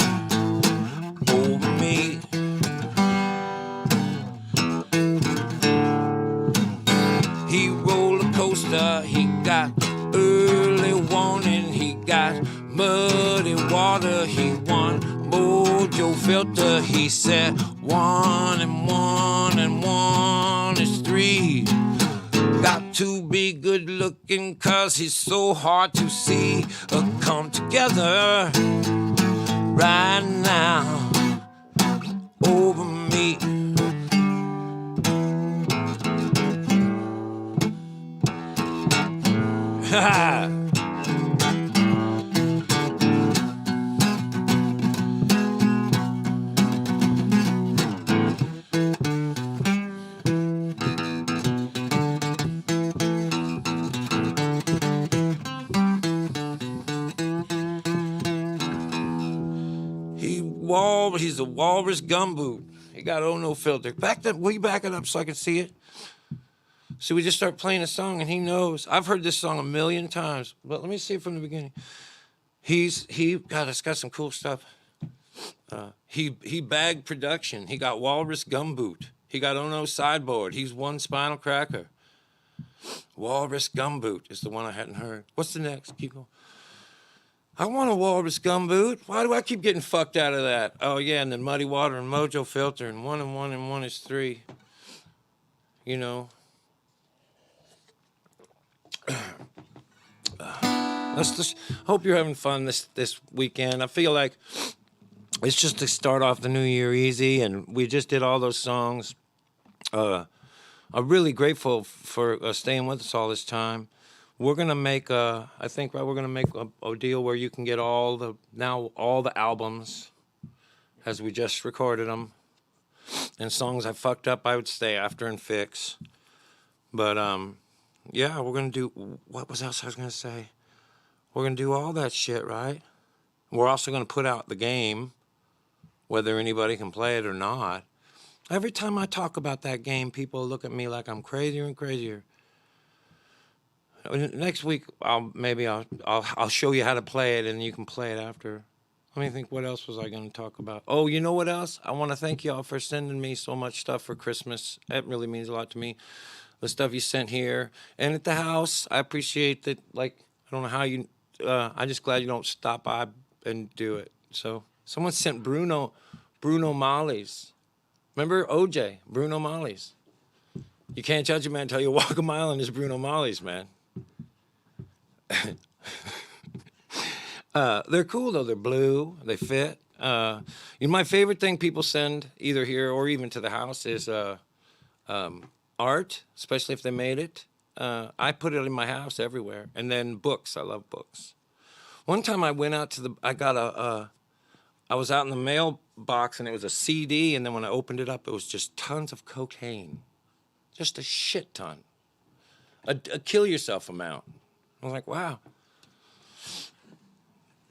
over me. He roller coaster, he got early warning, he got muddy water, he won mojo filter. He said 1 and 1 and 1 is 3. Got to be good looking cause he's so hard to see. Come together right now over me. Ha He's a walrus gumboot. He got no filter. Will you back it up so I can see it? So we just start playing a song, and he knows. I've heard this song a million times, but let me see it from the beginning. It's got some cool stuff. He bagged production. He got walrus gumboot. He got no sideboard. He's one spinal cracker. Walrus gumboot is the one I hadn't heard. What's the next? Keep going. I want a walrus gumboot. Why do I keep getting fucked out of that? Oh, yeah, and then muddy water and mojo filter and one and one is three. You know. Let's just hope you're having fun this weekend. I feel like it's just to start off the new year easy, and we just did all those songs. I'm really grateful for staying with us all this time. We're gonna make we're gonna make a deal where you can get all the albums as we just recorded them, and songs I fucked up I would stay after and fix. But yeah, we're gonna do what was else I was gonna say. We're gonna do all that shit, right? We're also gonna put out the game, whether anybody can play it or not. Every time I talk about that game, people look at me like I'm crazier and crazier. Next week, I'll show you how to play it, and you can play it after. Let me think. What else was I going to talk about? Oh, you know what else? I want to thank y'all for sending me so much stuff for Christmas. It really means a lot to me. The stuff you sent here and at the house, I appreciate that. Like, I don't know how you. I'm just glad you don't stop by and do it. So someone sent Bruno Molly's. Remember OJ, Bruno Molly's. You can't judge a man until you walk a mile in his Bruno Molly's, man. They're cool though. They're blue. They fit. My favorite thing people send either here or even to the house is art, especially if they made it. I put it in my house everywhere. And then books. I love books. One time I went out I was out in the mailbox and it was a CD, and then when I opened it up, it was just tons of cocaine. Just a shit ton. A kill yourself amount. I was like, wow.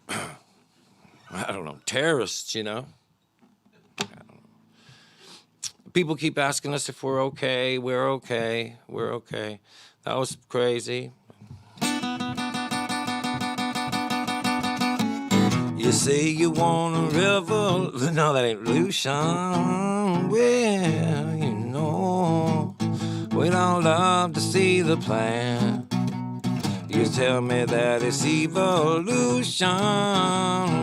I don't know. Terrorists, you know? I don't know. People keep asking us if we're okay. We're okay. We're okay. That was crazy. You say you want a river. No, that ain't Lucian. Well, you know, we'd all love to see the plan. You tell me that it's evolution.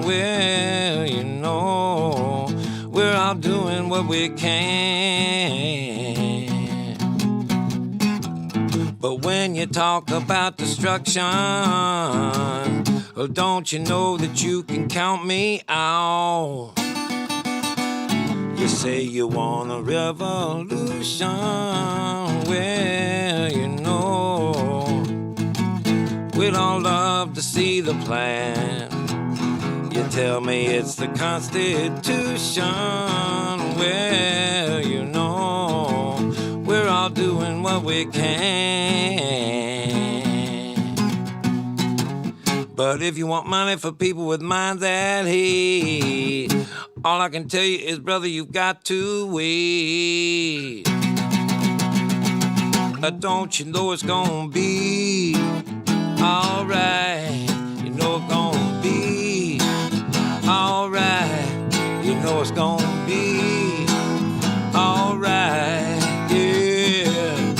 Well, you know, we're all doing what we can. But when you talk about destruction, well, don't you know that you can count me out? You say you want a revolution. Well, you know, we'd all love to see the plan. You tell me it's the Constitution. Well, you know, we're all doing what we can. But if you want money for people with minds that hate, all I can tell you is, brother, you've got to wait. Don't you know it's gonna be alright? You know it's gonna be alright. You know it's gonna be alright, yeah.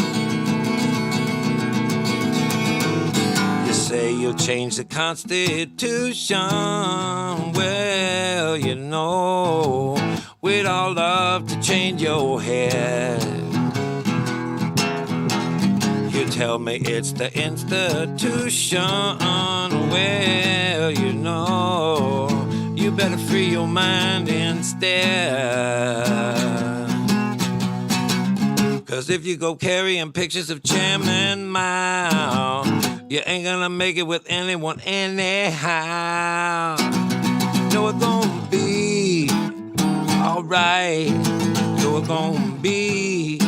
You say you'll change the Constitution. Well, you know, we'd all love to change your head. You tell me it's the institution. Well, you know, you better free your mind instead. 'Cause if you go carrying pictures of Chairman Mao, you ain't gonna make it with anyone anyhow. No, it's gonna be alright. No, it's gonna be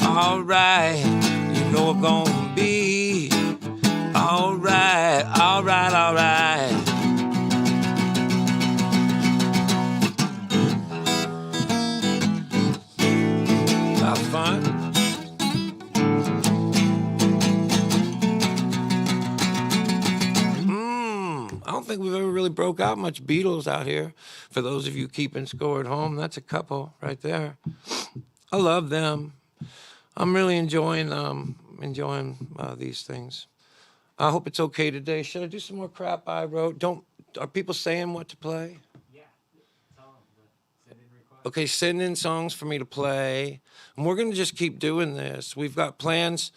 alright. You know it's gonna be alright, alright, alright. don't think we've ever really broke out much Beatles out here. For those of you keeping score at home, that's a couple right there. I love them. I'm really enjoying these things. I hope it's okay today. Should I do some more crap I wrote? Are people saying what to play? Yeah. Tell them to send in requests. Okay, send in songs for me to play. And we're going to just keep doing this. We've got plans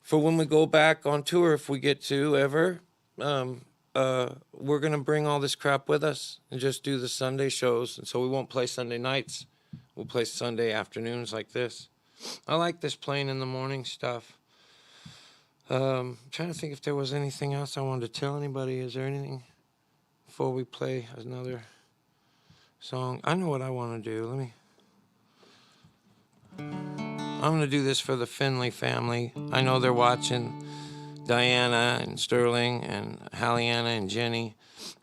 for when we go back on tour, if we get to ever. We're going to bring all this crap with us and just do the Sunday shows. And so we won't play Sunday nights. We'll play Sunday afternoons like this. I like this playing in the morning stuff. Trying to think if there was anything else I wanted to tell anybody. Is there anything before we play another song? I know what I want to do. I'm going to do this for the Finley family. I know they're watching. Diana and Sterling and Halliana and Jenny.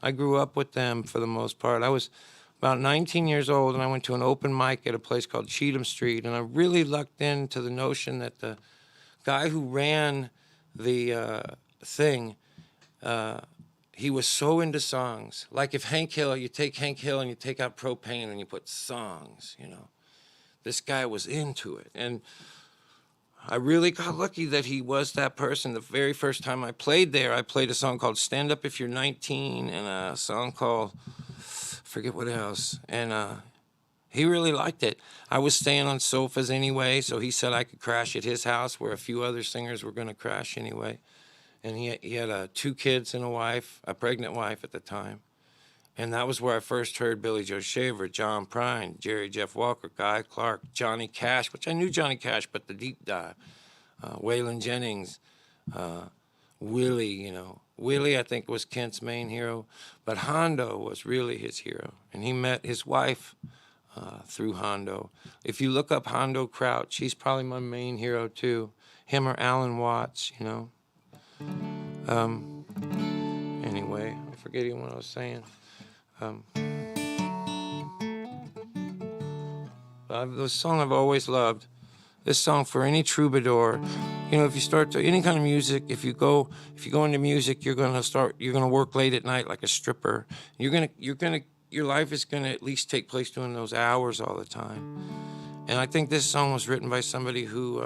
I grew up with them for the most part. I was about 19 years old, and I went to an open mic at a place called Cheatham Street, and I really lucked into the notion that the guy who ran the thing, he was so into songs. Like if Hank Hill, you take Hank Hill and you take out propane and you put songs, you know. This guy was into it, and I really got lucky that he was that person. The very first time I played there, I played a song called Stand Up If You're 19 and a song called, forget what else. And he really liked it. I was staying on sofas anyway, so he said I could crash at his house where a few other singers were going to crash anyway. And he had 2 kids and a wife, a pregnant wife at the time. And that was where I first heard Billy Joe Shaver, John Prine, Jerry Jeff Walker, Guy Clark, Johnny Cash, which I knew Johnny Cash, but the deep dive. Waylon Jennings, Willie, you know. Willie, I think, was Kent's main hero, but Hondo was really his hero. And he met his wife through Hondo. If you look up Hondo Crouch, he's probably my main hero, too. Him or Alan Watts, you know. Anyway, I forget even what I was saying. The song I've always loved, this song for any troubadour. You know, if you start to any kind of music, if you go into music, you're gonna work late at night like a stripper. Your life is gonna at least take place doing those hours all the time. And I think this song was written by somebody who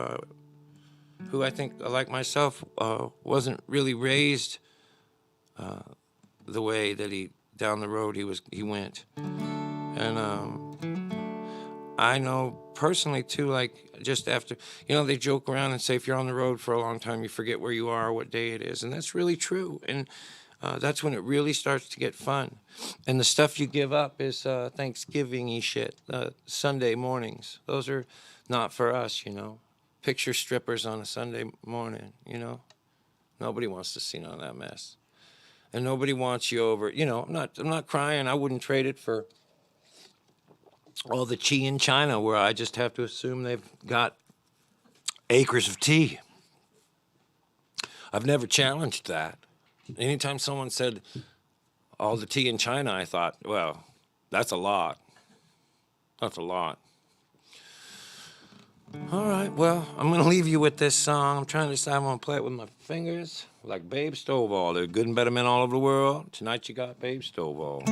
I think, like myself, wasn't really raised the way that down the road he went. And I know personally too, like just after, you know, they joke around and say if you're on the road for a long time, you forget where you are, what day it is. And that's really true. And that's when it really starts to get fun. And the stuff you give up is Thanksgiving-y shit, Sunday mornings. Those are not for us, you know. Picture strippers on a Sunday morning, you know. Nobody wants to see none of that mess. And nobody wants you over. You know, I'm not crying. I wouldn't trade it for all the tea in China, where I just have to assume they've got acres of tea. I've never challenged that. Anytime someone said all the tea in China, I thought, well, that's a lot. That's a lot. All right, well, I'm going to leave you with this song. I'm trying to decide I'm going to play it with my fingers, like Babe Stovall. There are good and better men all over the world. Tonight you got Babe Stovall.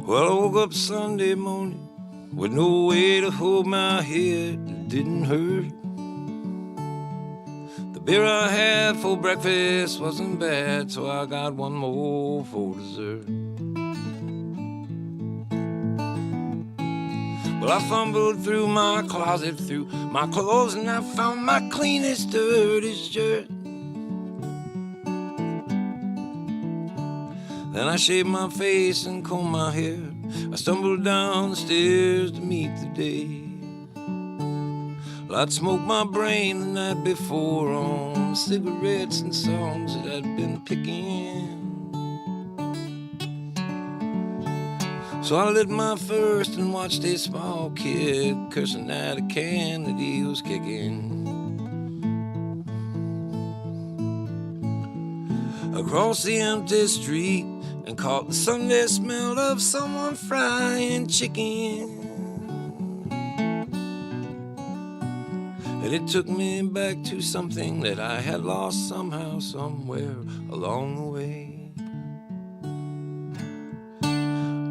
Well, I woke up Sunday morning with no way to hold my head. It didn't hurt. The beer I had for breakfast wasn't bad, so I got one more for dessert. Well, I fumbled through my closet, through my clothes, and I found my cleanest, dirtiest shirt. Then I shaved my face and combed my hair. I stumbled down the stairs to meet the day. Well, I'd smoke my brain the night before on cigarettes and songs that I'd been picking. So I lit my first and watched a small kid cursing at a can that he was kicking. Across the empty street and caught the Sunday smell of someone frying chicken. And it took me back to something that I had lost somehow, somewhere along the way.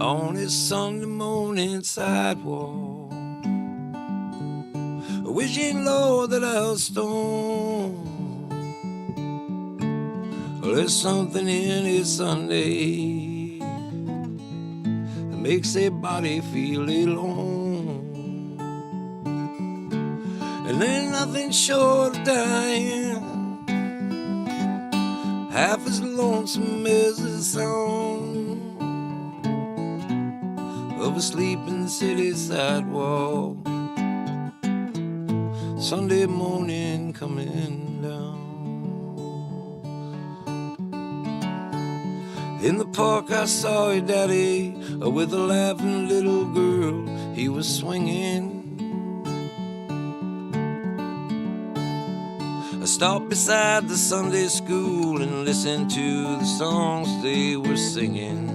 On this Sunday morning sidewalk, wishing, Lord, that I was stoned. Well, there's something in it Sunday that makes a body feel alone. And there's nothing short of dying half as lonesome as the song of a sleeping city sidewalk. Sunday morning coming down. In the park I saw your daddy with a laughing little girl he was swinging. I stopped beside the Sunday school and listened to the songs they were singing.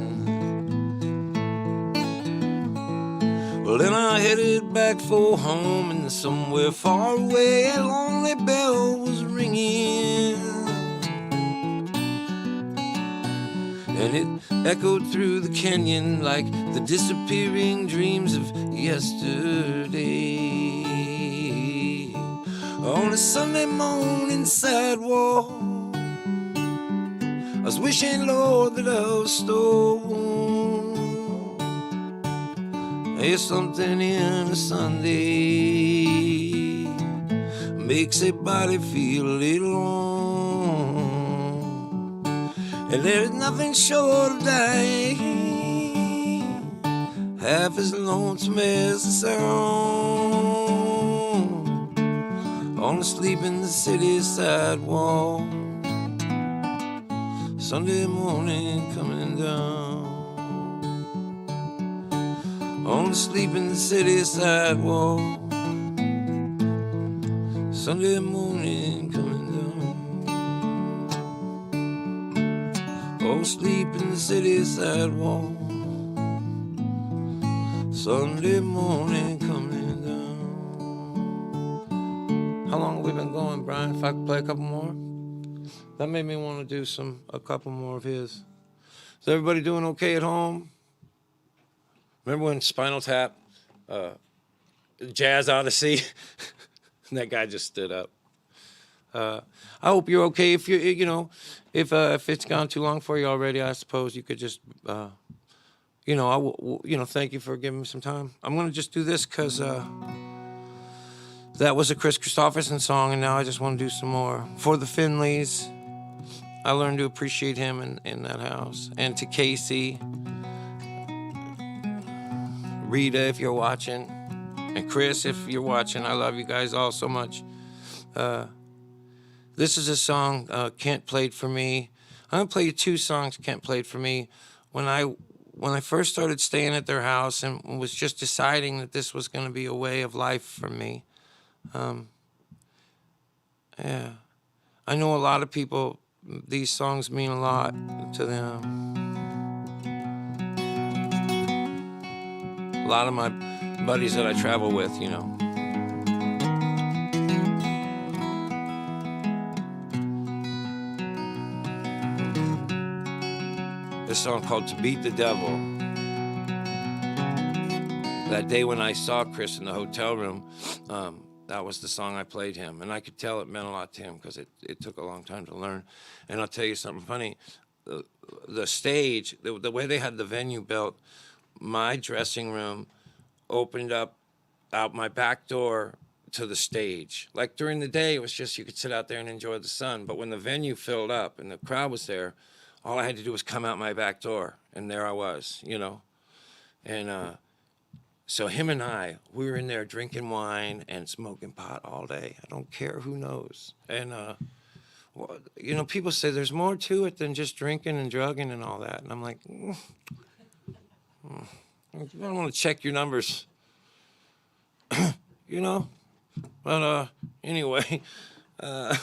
Well, then I headed back for home, and somewhere far away a lonely bell was ringing. And it echoed through the canyon like the disappearing dreams of yesterday. On a Sunday morning sidewalk, I was wishing, Lord, that I was stoned. There's something in a Sunday makes a body feel a little alone. And there's nothing short of dying half as lonesome as the sound on the sleeping city sidewalk. Sunday morning coming down. On the sleeping city sidewalk. Sunday morning coming down. Oh, sleep in the city sidewalk. Sunday morning coming down. How long have we been going, Brian? If I could play a couple more? That made me want to do a couple more of his. Is everybody doing okay at home? Remember when Spinal Tap, Jazz Odyssey? That guy just stood up. I hope you're okay. If if it's gone too long for you already, I suppose you could just, thank you for giving me some time. I'm gonna just do this because that was a Chris Christopherson song, and now I just want to do some more for the Finleys. I learned to appreciate him in that house, and to Casey. Rita, if you're watching, and Chris, if you're watching, I love you guys all so much. This is a song, Kent played for me. I'm gonna play you two songs Kent played for me when I first started staying at their house and was just deciding that this was gonna be a way of life for me. Yeah, I know a lot of people, these songs mean a lot to them. A lot of my buddies that I travel with, This song called To Beat the Devil. That day when I saw Chris in the hotel room, that was the song I played him. And I could tell it meant a lot to him because it took a long time to learn. And I'll tell you something funny. The stage, the way they had the venue built, my dressing room opened up out my back door to the stage. Like during the day, it was just you could sit out there and enjoy the sun. But when the venue filled up and the crowd was there, all I had to do was come out my back door, and there I was, And So him and we were in there drinking wine and smoking pot all day. I don't care who knows. And, well, you know, people say there's more to it than just drinking and drugging and all that. And I'm like, you don't want to check your numbers, you know? But anyway, so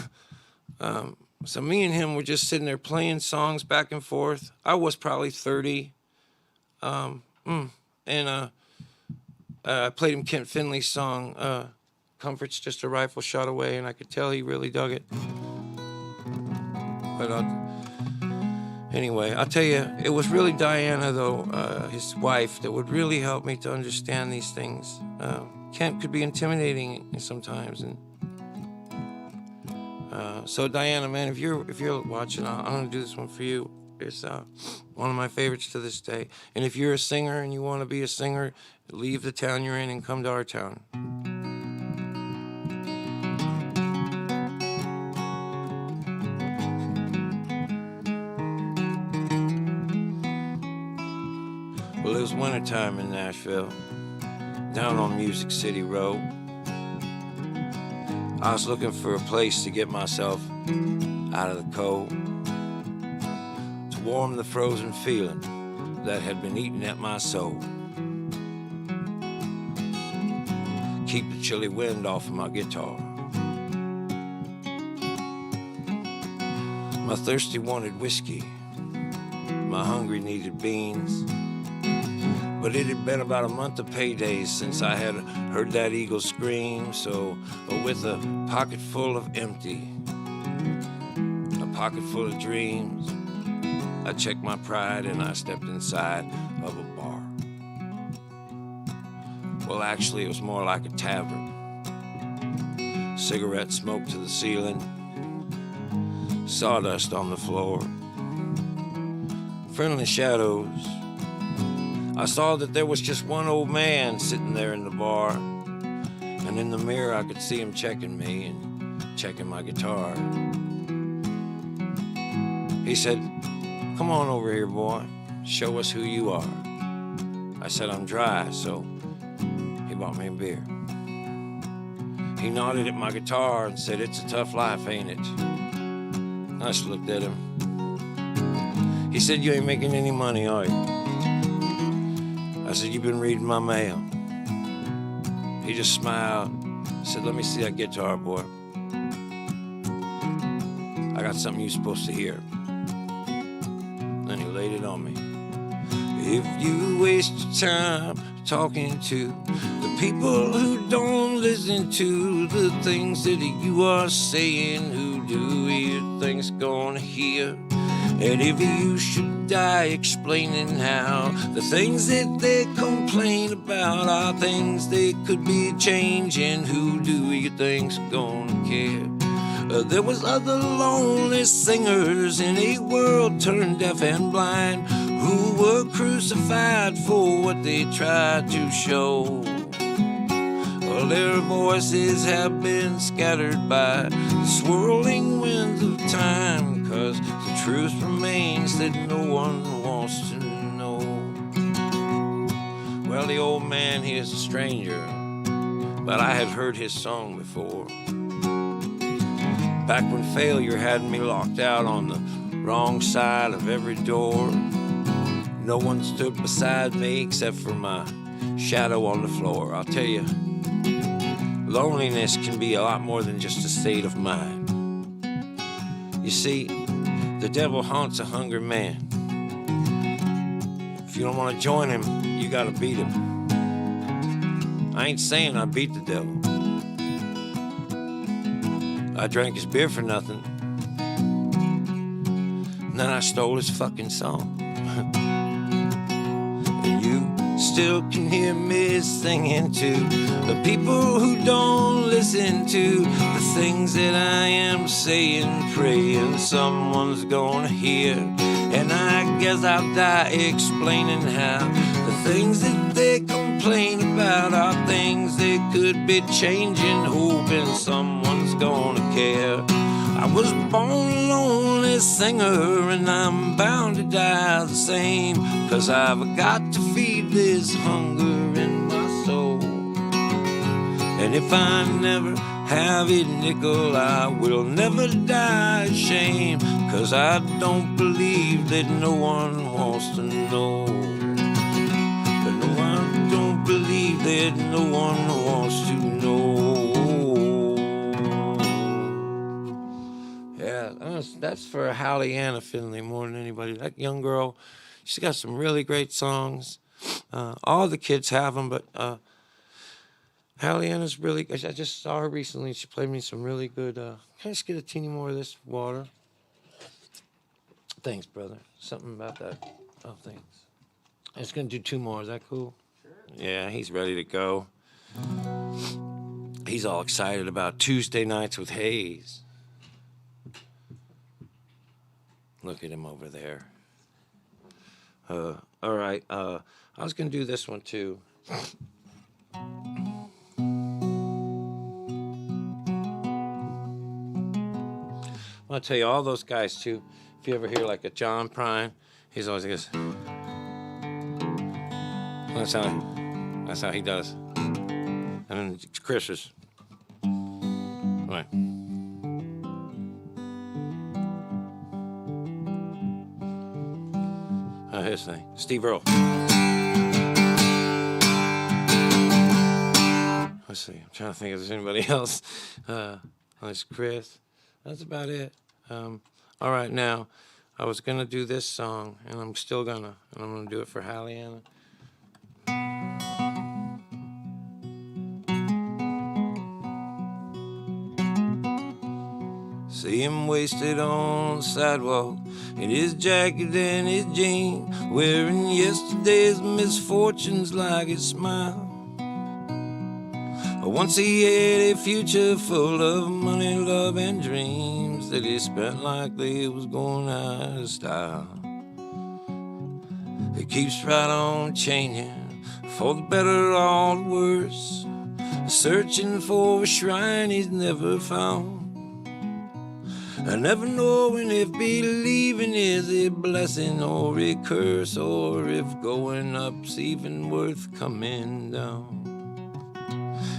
me and him were just sitting there playing songs back and forth. I was probably 30. I played him Kent Finley's song, Comfort's Just a Rifle Shot Away, and I could tell he really dug it. But anyway, I'll tell you, it was really Diana, though, his wife, that would really help me to understand these things. Kent could be intimidating sometimes, and so Diana, man, if you're watching, I'm gonna do this one for you. It's one of my favorites to this day. And if you're a singer and you want to be a singer, leave the town you're in and come to our town. Well, it was wintertime in Nashville, down on Music City Road. I was looking for a place to get myself out of the cold, to warm the frozen feeling that had been eating at my soul. Keep the chilly wind off of my guitar. My thirsty wanted whiskey, my hungry needed beans. But it had been about a month of paydays since I had heard that eagle scream. So with a pocket full of empty, a pocket full of dreams, I checked my pride and I stepped inside of a bar. Well, actually, it was more like a tavern. Cigarette smoke to the ceiling, sawdust on the floor, friendly shadows. I saw that there was just one old man sitting there in the bar, and in the mirror I could see him checking me and checking my guitar. He said, "Come on over here, boy, show us who you are." I said, "I'm dry," so he bought me a beer. He nodded at my guitar and said, "It's a tough life, ain't it?" I just looked at him. He said, "You ain't making any money, are you?" I said, "You've been reading my mail." He just smiled, said, "Let me see that guitar, boy. I got something you're supposed to hear." Then he laid it on me. If you waste your time talking to the people who don't listen to the things that you are saying, who do you think's gonna hear? And if you should die explaining how the things that they complain about are things they could be changing, who do you think's gonna care? There was other lonely singers in a world turned deaf and blind, who were crucified for what they tried to show. Well, their voices have been scattered by the swirling winds of time, 'cause the truth remains that no one wants to know. Well, the old man, he is a stranger, but I had heard his song before. Back when failure had me locked out on the wrong side of every door. No one stood beside me except for my shadow on the floor. I'll tell you, loneliness can be a lot more than just a state of mind. You see, the devil haunts a hungry man. If you don't want to join him, you gotta beat him. I ain't saying I beat the devil. I drank his beer for nothing. And then I stole his fucking song. And you still can hear me singing to the people who don't listen to the things that I am saying, praying someone's gonna hear. And I guess I'll die explaining how the things that they complain about are things they could be changing, hoping someone's gonna care. I was born a lonely singer, and I'm bound to die the same, 'cause I've got to feed this hunger in my soul. And if I never have a nickel, I will never die of shame, 'cause I don't believe that no one wants to know. But no, I don't believe that no one wants to know. Yeah, that's for Hallianna Finley more than anybody. That young girl, she's got some really great songs. All the kids have them, but Hallianna's really, I just saw her recently. She played me some really good, can I just get a teeny more of this water? Thanks, brother. Something about that. Oh, thanks. I'm just going to do 2 more. Is that cool? Sure. Yeah, he's ready to go. He's all excited about Tuesday nights with Hayes. Look at him over there. All right. I was going to do this one, too. I want to tell you, all those guys, too, if you ever hear like a John Prine, he's always like this. That's how he does. And then Chris is. Right. His thing. Steve Earle. Let's see. I'm trying to think if there's anybody else. There's Chris. That's about it. All right, now, I was going to do this song, and I'm still going to. And I'm going to do it for Hallianna. See him wasted on the sidewalk in his jacket and his jeans, wearing yesterday's misfortunes like a smile. Once he had a future full of money, love, and dreams that he spent like they was going out of style. It keeps right on changing, for the better or the worse, searching for a shrine he's never found. And never knowing if believing is a blessing or a curse, or if going up's even worth coming down.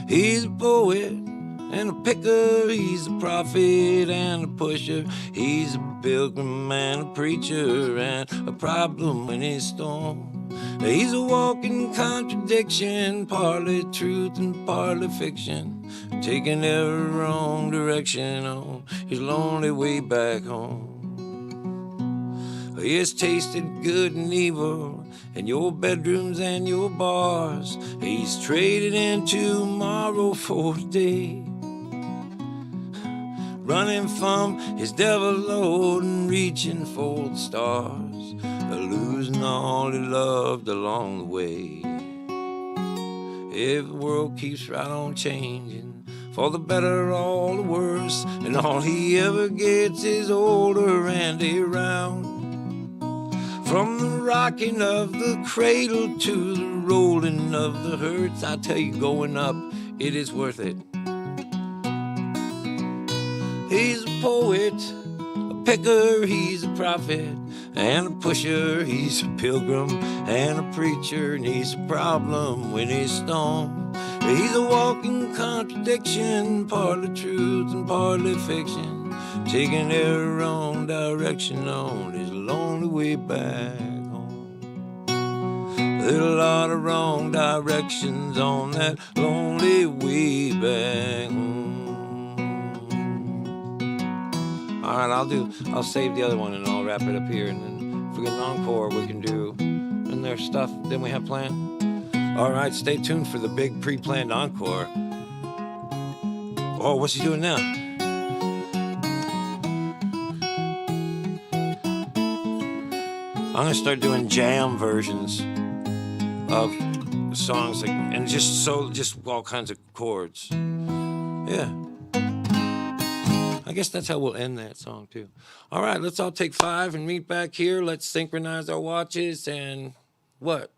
He's a poet and a picker, he's a prophet and a pusher, he's a pilgrim and a preacher and a problem in his storm. He's a walking contradiction, partly truth and partly fiction, taking every wrong direction on his lonely way back home. He has tasted good and evil in your bedrooms and your bars. He's traded in tomorrow for today, running from his devil load and reaching for the stars, losing all he loved along the way. If the world keeps right on changing, for the better or the worse, and all he ever gets is older and around. From the rocking of the cradle to the rolling of the hurts, I tell you, going up, it is worth it. He's a poet, a picker, he's a prophet, and a pusher, he's a pilgrim and a preacher, and he's a problem when he's stoned. He's a walking contradiction, partly truth and partly fiction, taking every wrong direction on his lonely way back home. There's a lot of wrong directions on that lonely way back home. All right, I'll save the other one and I'll wrap it up here, and then if we get an encore, we can do, and there's stuff then we have planned. All right, stay tuned for the big pre-planned encore. Oh, what's he doing now? I'm gonna start doing jam versions of songs, like, and just all kinds of chords. Yeah. I guess that's how we'll end that song too. All right, let's all take 5 and meet back here. Let's synchronize our watches and what?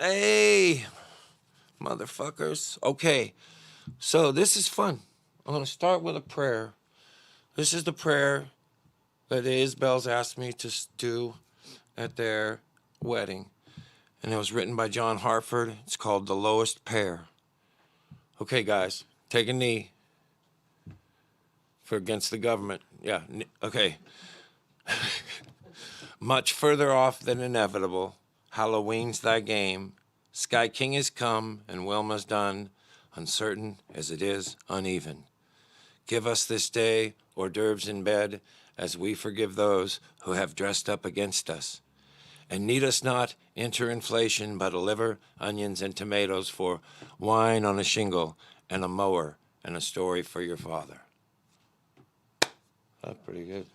Hey, motherfuckers. Okay, so this is fun. I'm going to start with a prayer. This is the prayer that the Isbels asked me to do at their wedding. And it was written by John Hartford. It's called The Lowest Pair. Okay, guys, take a knee for against the government. Yeah, okay. Much further off than inevitable, Halloween's thy game. Sky King is come, and Wilma's done, uncertain as it is uneven. Give us this day hors d'oeuvres in bed, as we forgive those who have dressed up against us. And need us not enter inflation, but a liver, onions, and tomatoes for wine on a shingle, and a mower, and a story for your father. That's pretty good.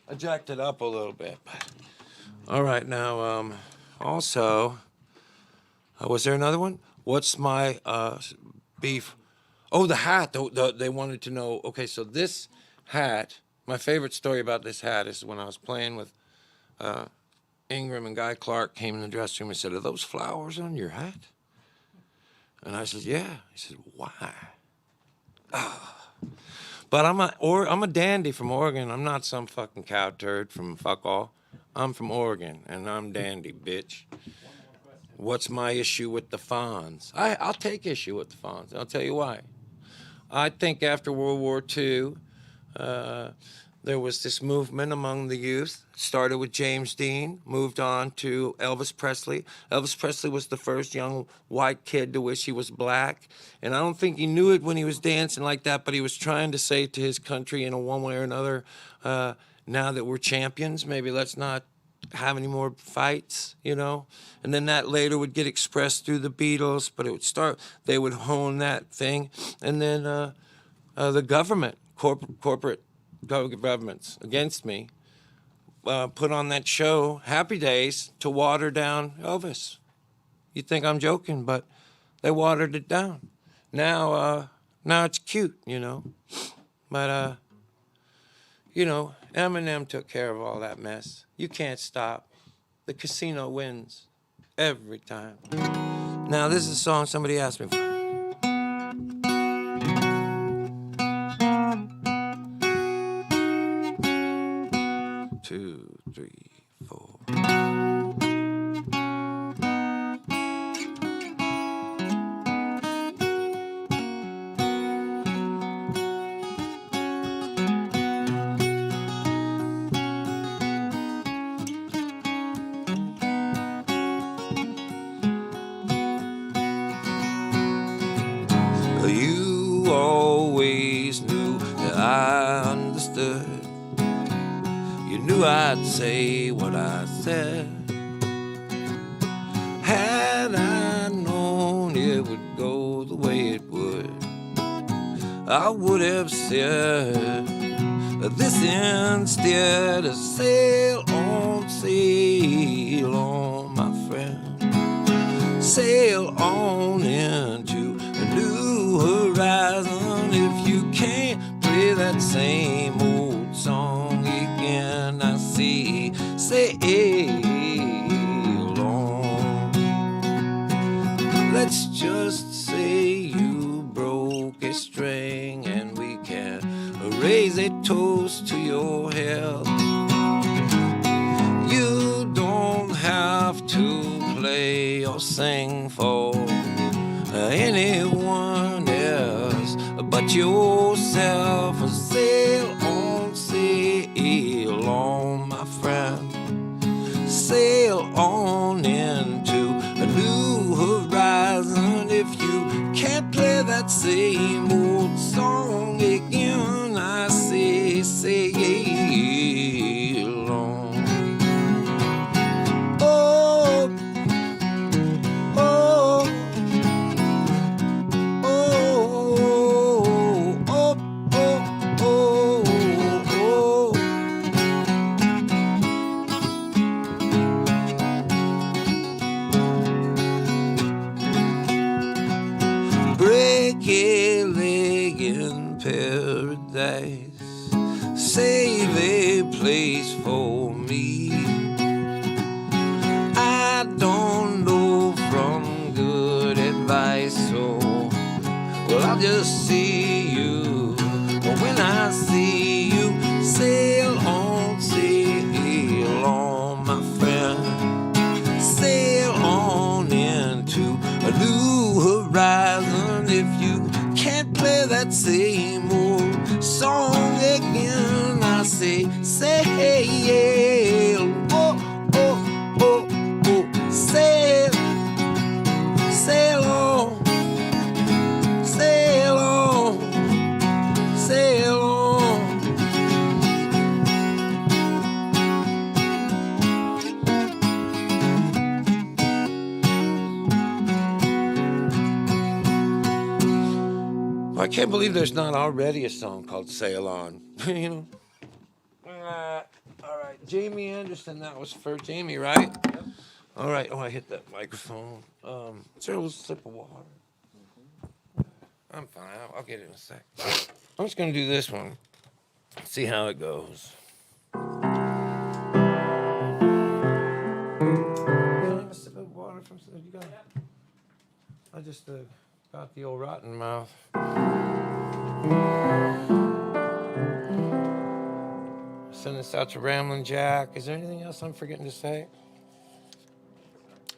I jacked it up a little bit. But... All right, now, also, was there another one? What's my beef? Oh, the hat. They wanted to know. Okay, so this hat, my favorite story about this hat is when I was playing with Ingram and Guy Clark came in the dressing room and said, "Are those flowers on your hat?" And I said, "Yeah." He said, "Why?" But I'm a dandy from Oregon. I'm not some fucking cow turd from fuck all. I'm from Oregon, and I'm dandy, bitch. What's my issue with the Fonz? I'll take issue with the Fonz. I'll tell you why. I think after World War II, there was this movement among the youth. It started with James Dean, moved on to Elvis Presley. Elvis Presley was the first young white kid to wish he was black. And I don't think he knew it when he was dancing like that, but he was trying to say to his country in a one way or another, now that we're champions, maybe let's not have any more fights, you know? And then that later would get expressed through the Beatles, but it would start, they would hone that thing. And then the government, corporate governments against me, put on that show, Happy Days, to water down Elvis. You'd think I'm joking, but they watered it down. Now it's cute, you know? But, you know, Eminem took care of all that mess. You can't stop. The casino wins every time. Now, this is a song somebody asked me for. 2, 3, 4. You always knew that I understood. You knew I'd say what I said. Had I known it would go the way it would, I would have said this instead of sail on, my friend. Sail on into a new horizon. If you can't play that same old song again, I see, sail on. Let's just say you broke a string and we can raise a toast to your health. You don't have to play or sing for anyone else but yourself. Sail on, my friend. Sail on into a new horizon. If you can't play that same old song again, I say sail on. Oh, oh, oh, oh, oh, oh, oh. Break a leg in paradise. Save a place for me. I don't I'll just see you. But when I see you, sail on, my friend. Sail on into a new horizon. If you can't play that same old song again, I say, sail, oh, oh, oh, oh, sail, sail on, sail on, sail on. I can't believe there's not already a song called Sail On. You know? All right, Jamie Anderson, that was for Jamie, right? Yep. All right, oh, I hit that microphone. Is there a little sip of water? I'm fine, I'll get it in a sec. I'm just gonna do this one, see how it goes. Can I have a sip of water from you got? I just got the old rotten mouth. Send this out to Ramblin' Jack. Is there anything else I'm forgetting to say?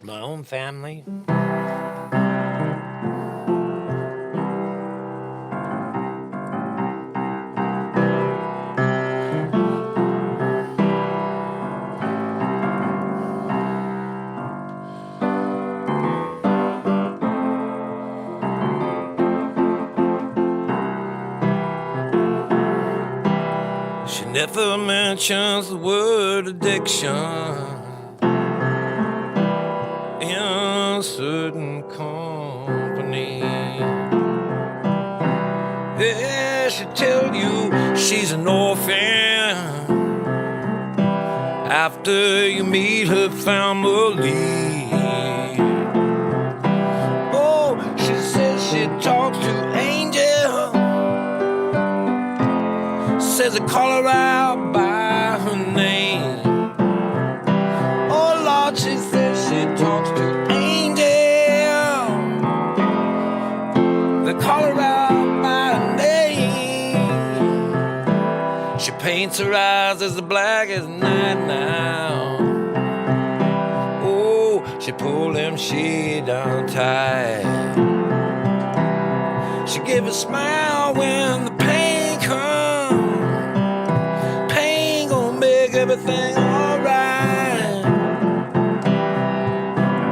My own family. Never mentions the word addiction in a certain company. Yeah, she'll tell you she's an orphan after you meet her family. Oh, she says she talks to angels. Says I call her out by her name. Oh Lord, she says she talks to angels. They call her out by her name. She paints her eyes as black as night now. Oh, she pull them shades down tight. She give a smile when the pain comes. Everything alright.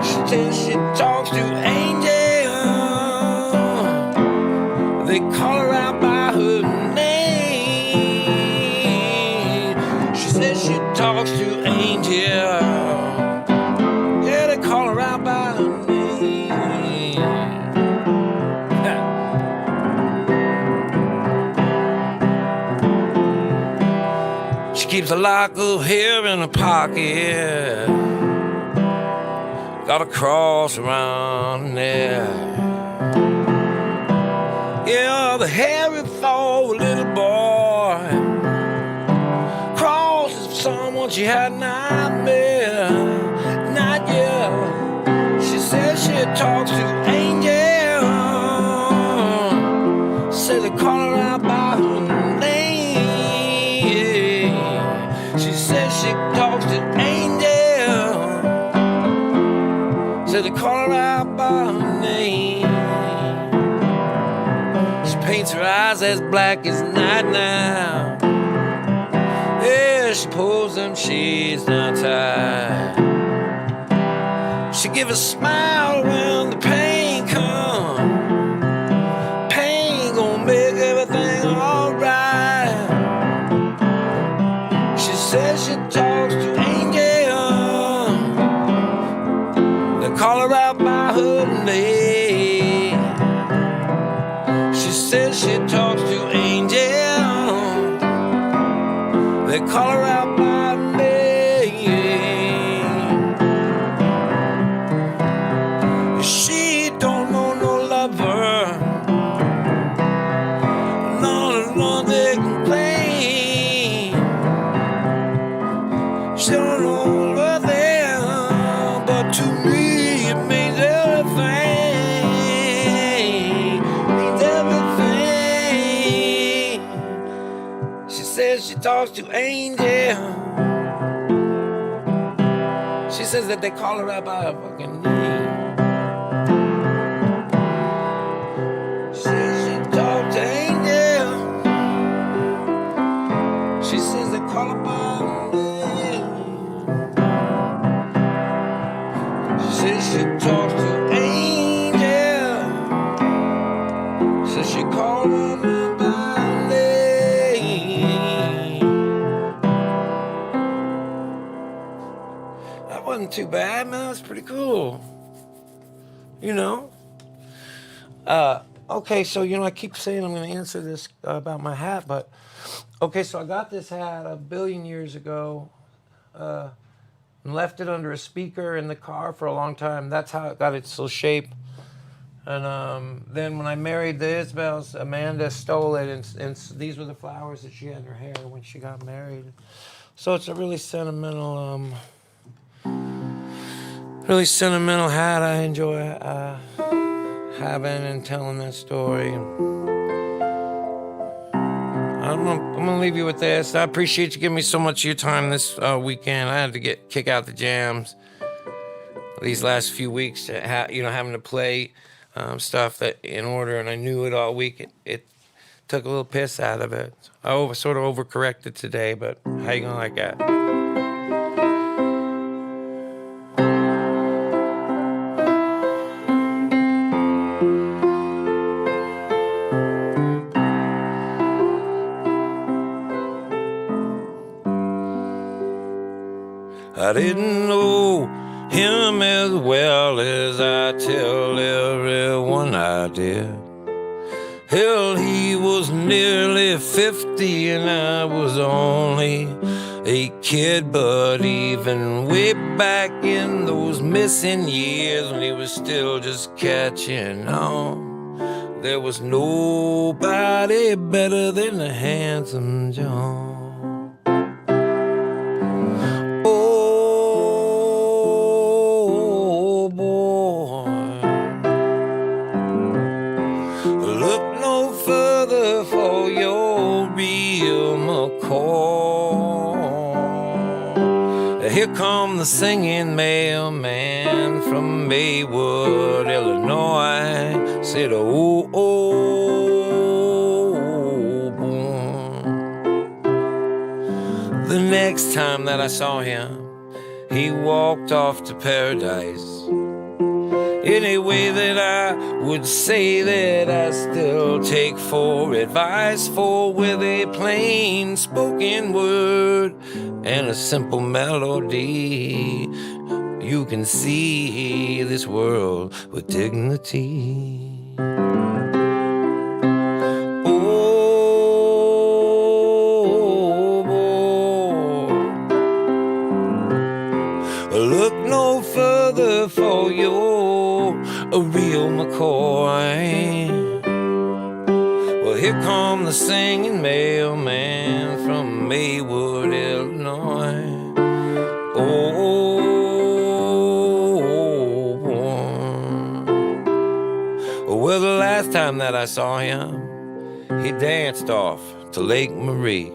She says she talks to angels. They call her out by her name. She says she talks to angels. Yeah, they call her out by her name. Keeps a lock of hair in her pocket. Got a cross around there. Yeah, the hairy for a little boy. Cross is for someone she had not met. Not yet. She says she talks to angels. Say they call her out by her name. She says she talks to angels. So they call her out by her name. She paints her eyes as black as night now. Yeah, she pulls them shades down tight. She give a smile when the pain comes. Pain gonna make everything alright. Says she talks to angels. They call her out by her name. She says she talks to angels. They call her out by her name. She don't know no lover. No, they complain. She don't know nothing, but to me it means everything. Means everything. says she talks to angels. She says that they call her out by her fucking name. She says she talks to angels. She says they call her by her name. She says she talks to angels. Says she called her by her name. That wasn't too bad, man. That's pretty cool. You know? Okay, so, I keep saying I'm going to answer this about my hat, but... Okay, so I got this hat a billion years ago and left it under a speaker in the car for a long time. That's how it got its little shape. And then when I married the Isabels, Amanda stole it, and these were the flowers that she had in her hair when she got married. So it's a really sentimental hat. I enjoy having and telling that story. I'm gonna leave you with this. I appreciate you giving me so much of your time this weekend. I had to kick out the jams these last few weeks, having to play stuff that in order, and I knew it all week. It took a little piss out of it. I sort of overcorrected today, but how you gonna like that? I didn't know him as well as I tell everyone I did. Hell, he was nearly 50 and I was only a kid. But even way back in those missing years when he was still just catching on, there was nobody better than the handsome John. Here come the singing mailman from Maywood, Illinois. Said, oh, boy. The next time that I saw him, he walked off to paradise. Any way that I would say that I still take for advice, for with a plain spoken word and a simple melody, you can see this world with dignity. Oh, boy. Look no further for a real McCoy. Well, here come the singing mailman from Maywood, Illinois. Oh, boy. Well, the last time that I saw him, he danced off to Lake Marie.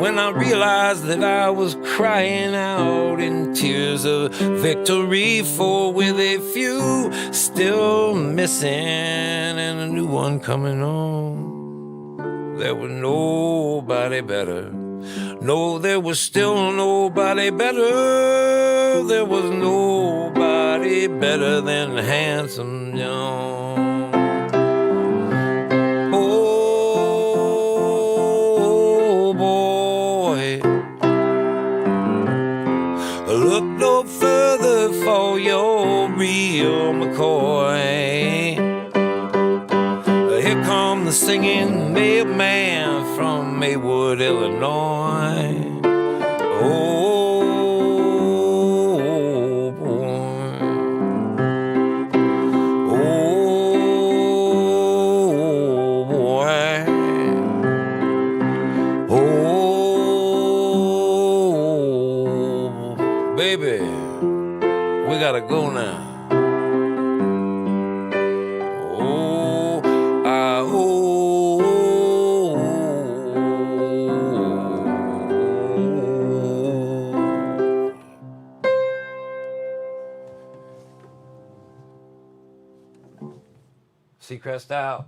When I realized that I was crying out in tears of victory, for with a few still missing and a new one coming on, there was nobody better. No, there was still nobody better. There was nobody better than Handsome John. Look no further for your real McCoy. Here come the singing mailman from Maywood, Illinois. Oh, boy. Oh, boy. Oh, baby, we gotta go now. Oh, Crest out.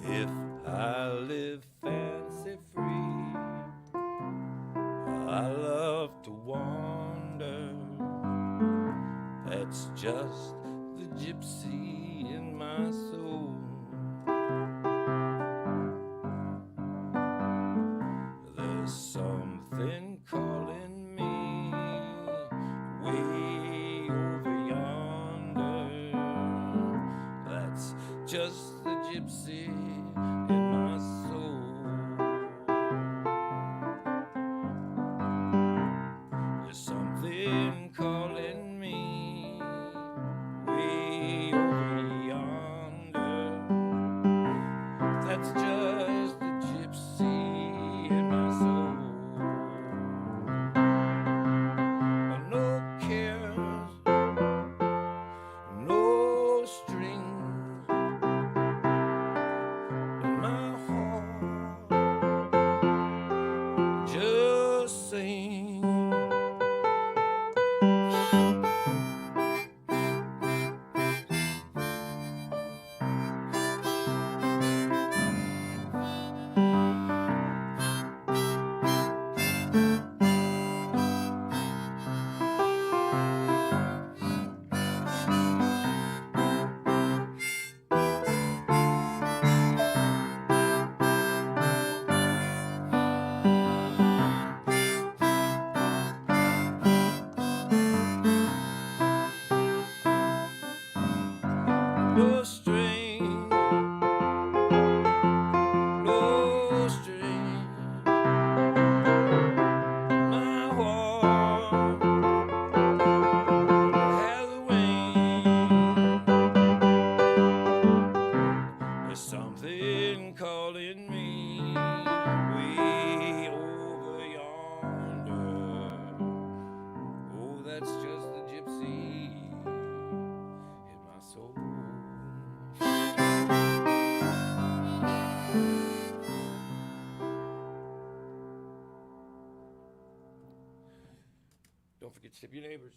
If I live fancy free, I love to wander. That's just the gypsy in my soul. There's something calling me way over yonder. That's just the gypsy in my soul. There's something calling me way over yonder. That's just the gypsy in my soul. No cares, no strings in my heart. Just sing. No string, no string. My heart has a wing. There's something calling me way over yonder. Oh, that's just the gypsy in my soul. Don't forget to tip your neighbors.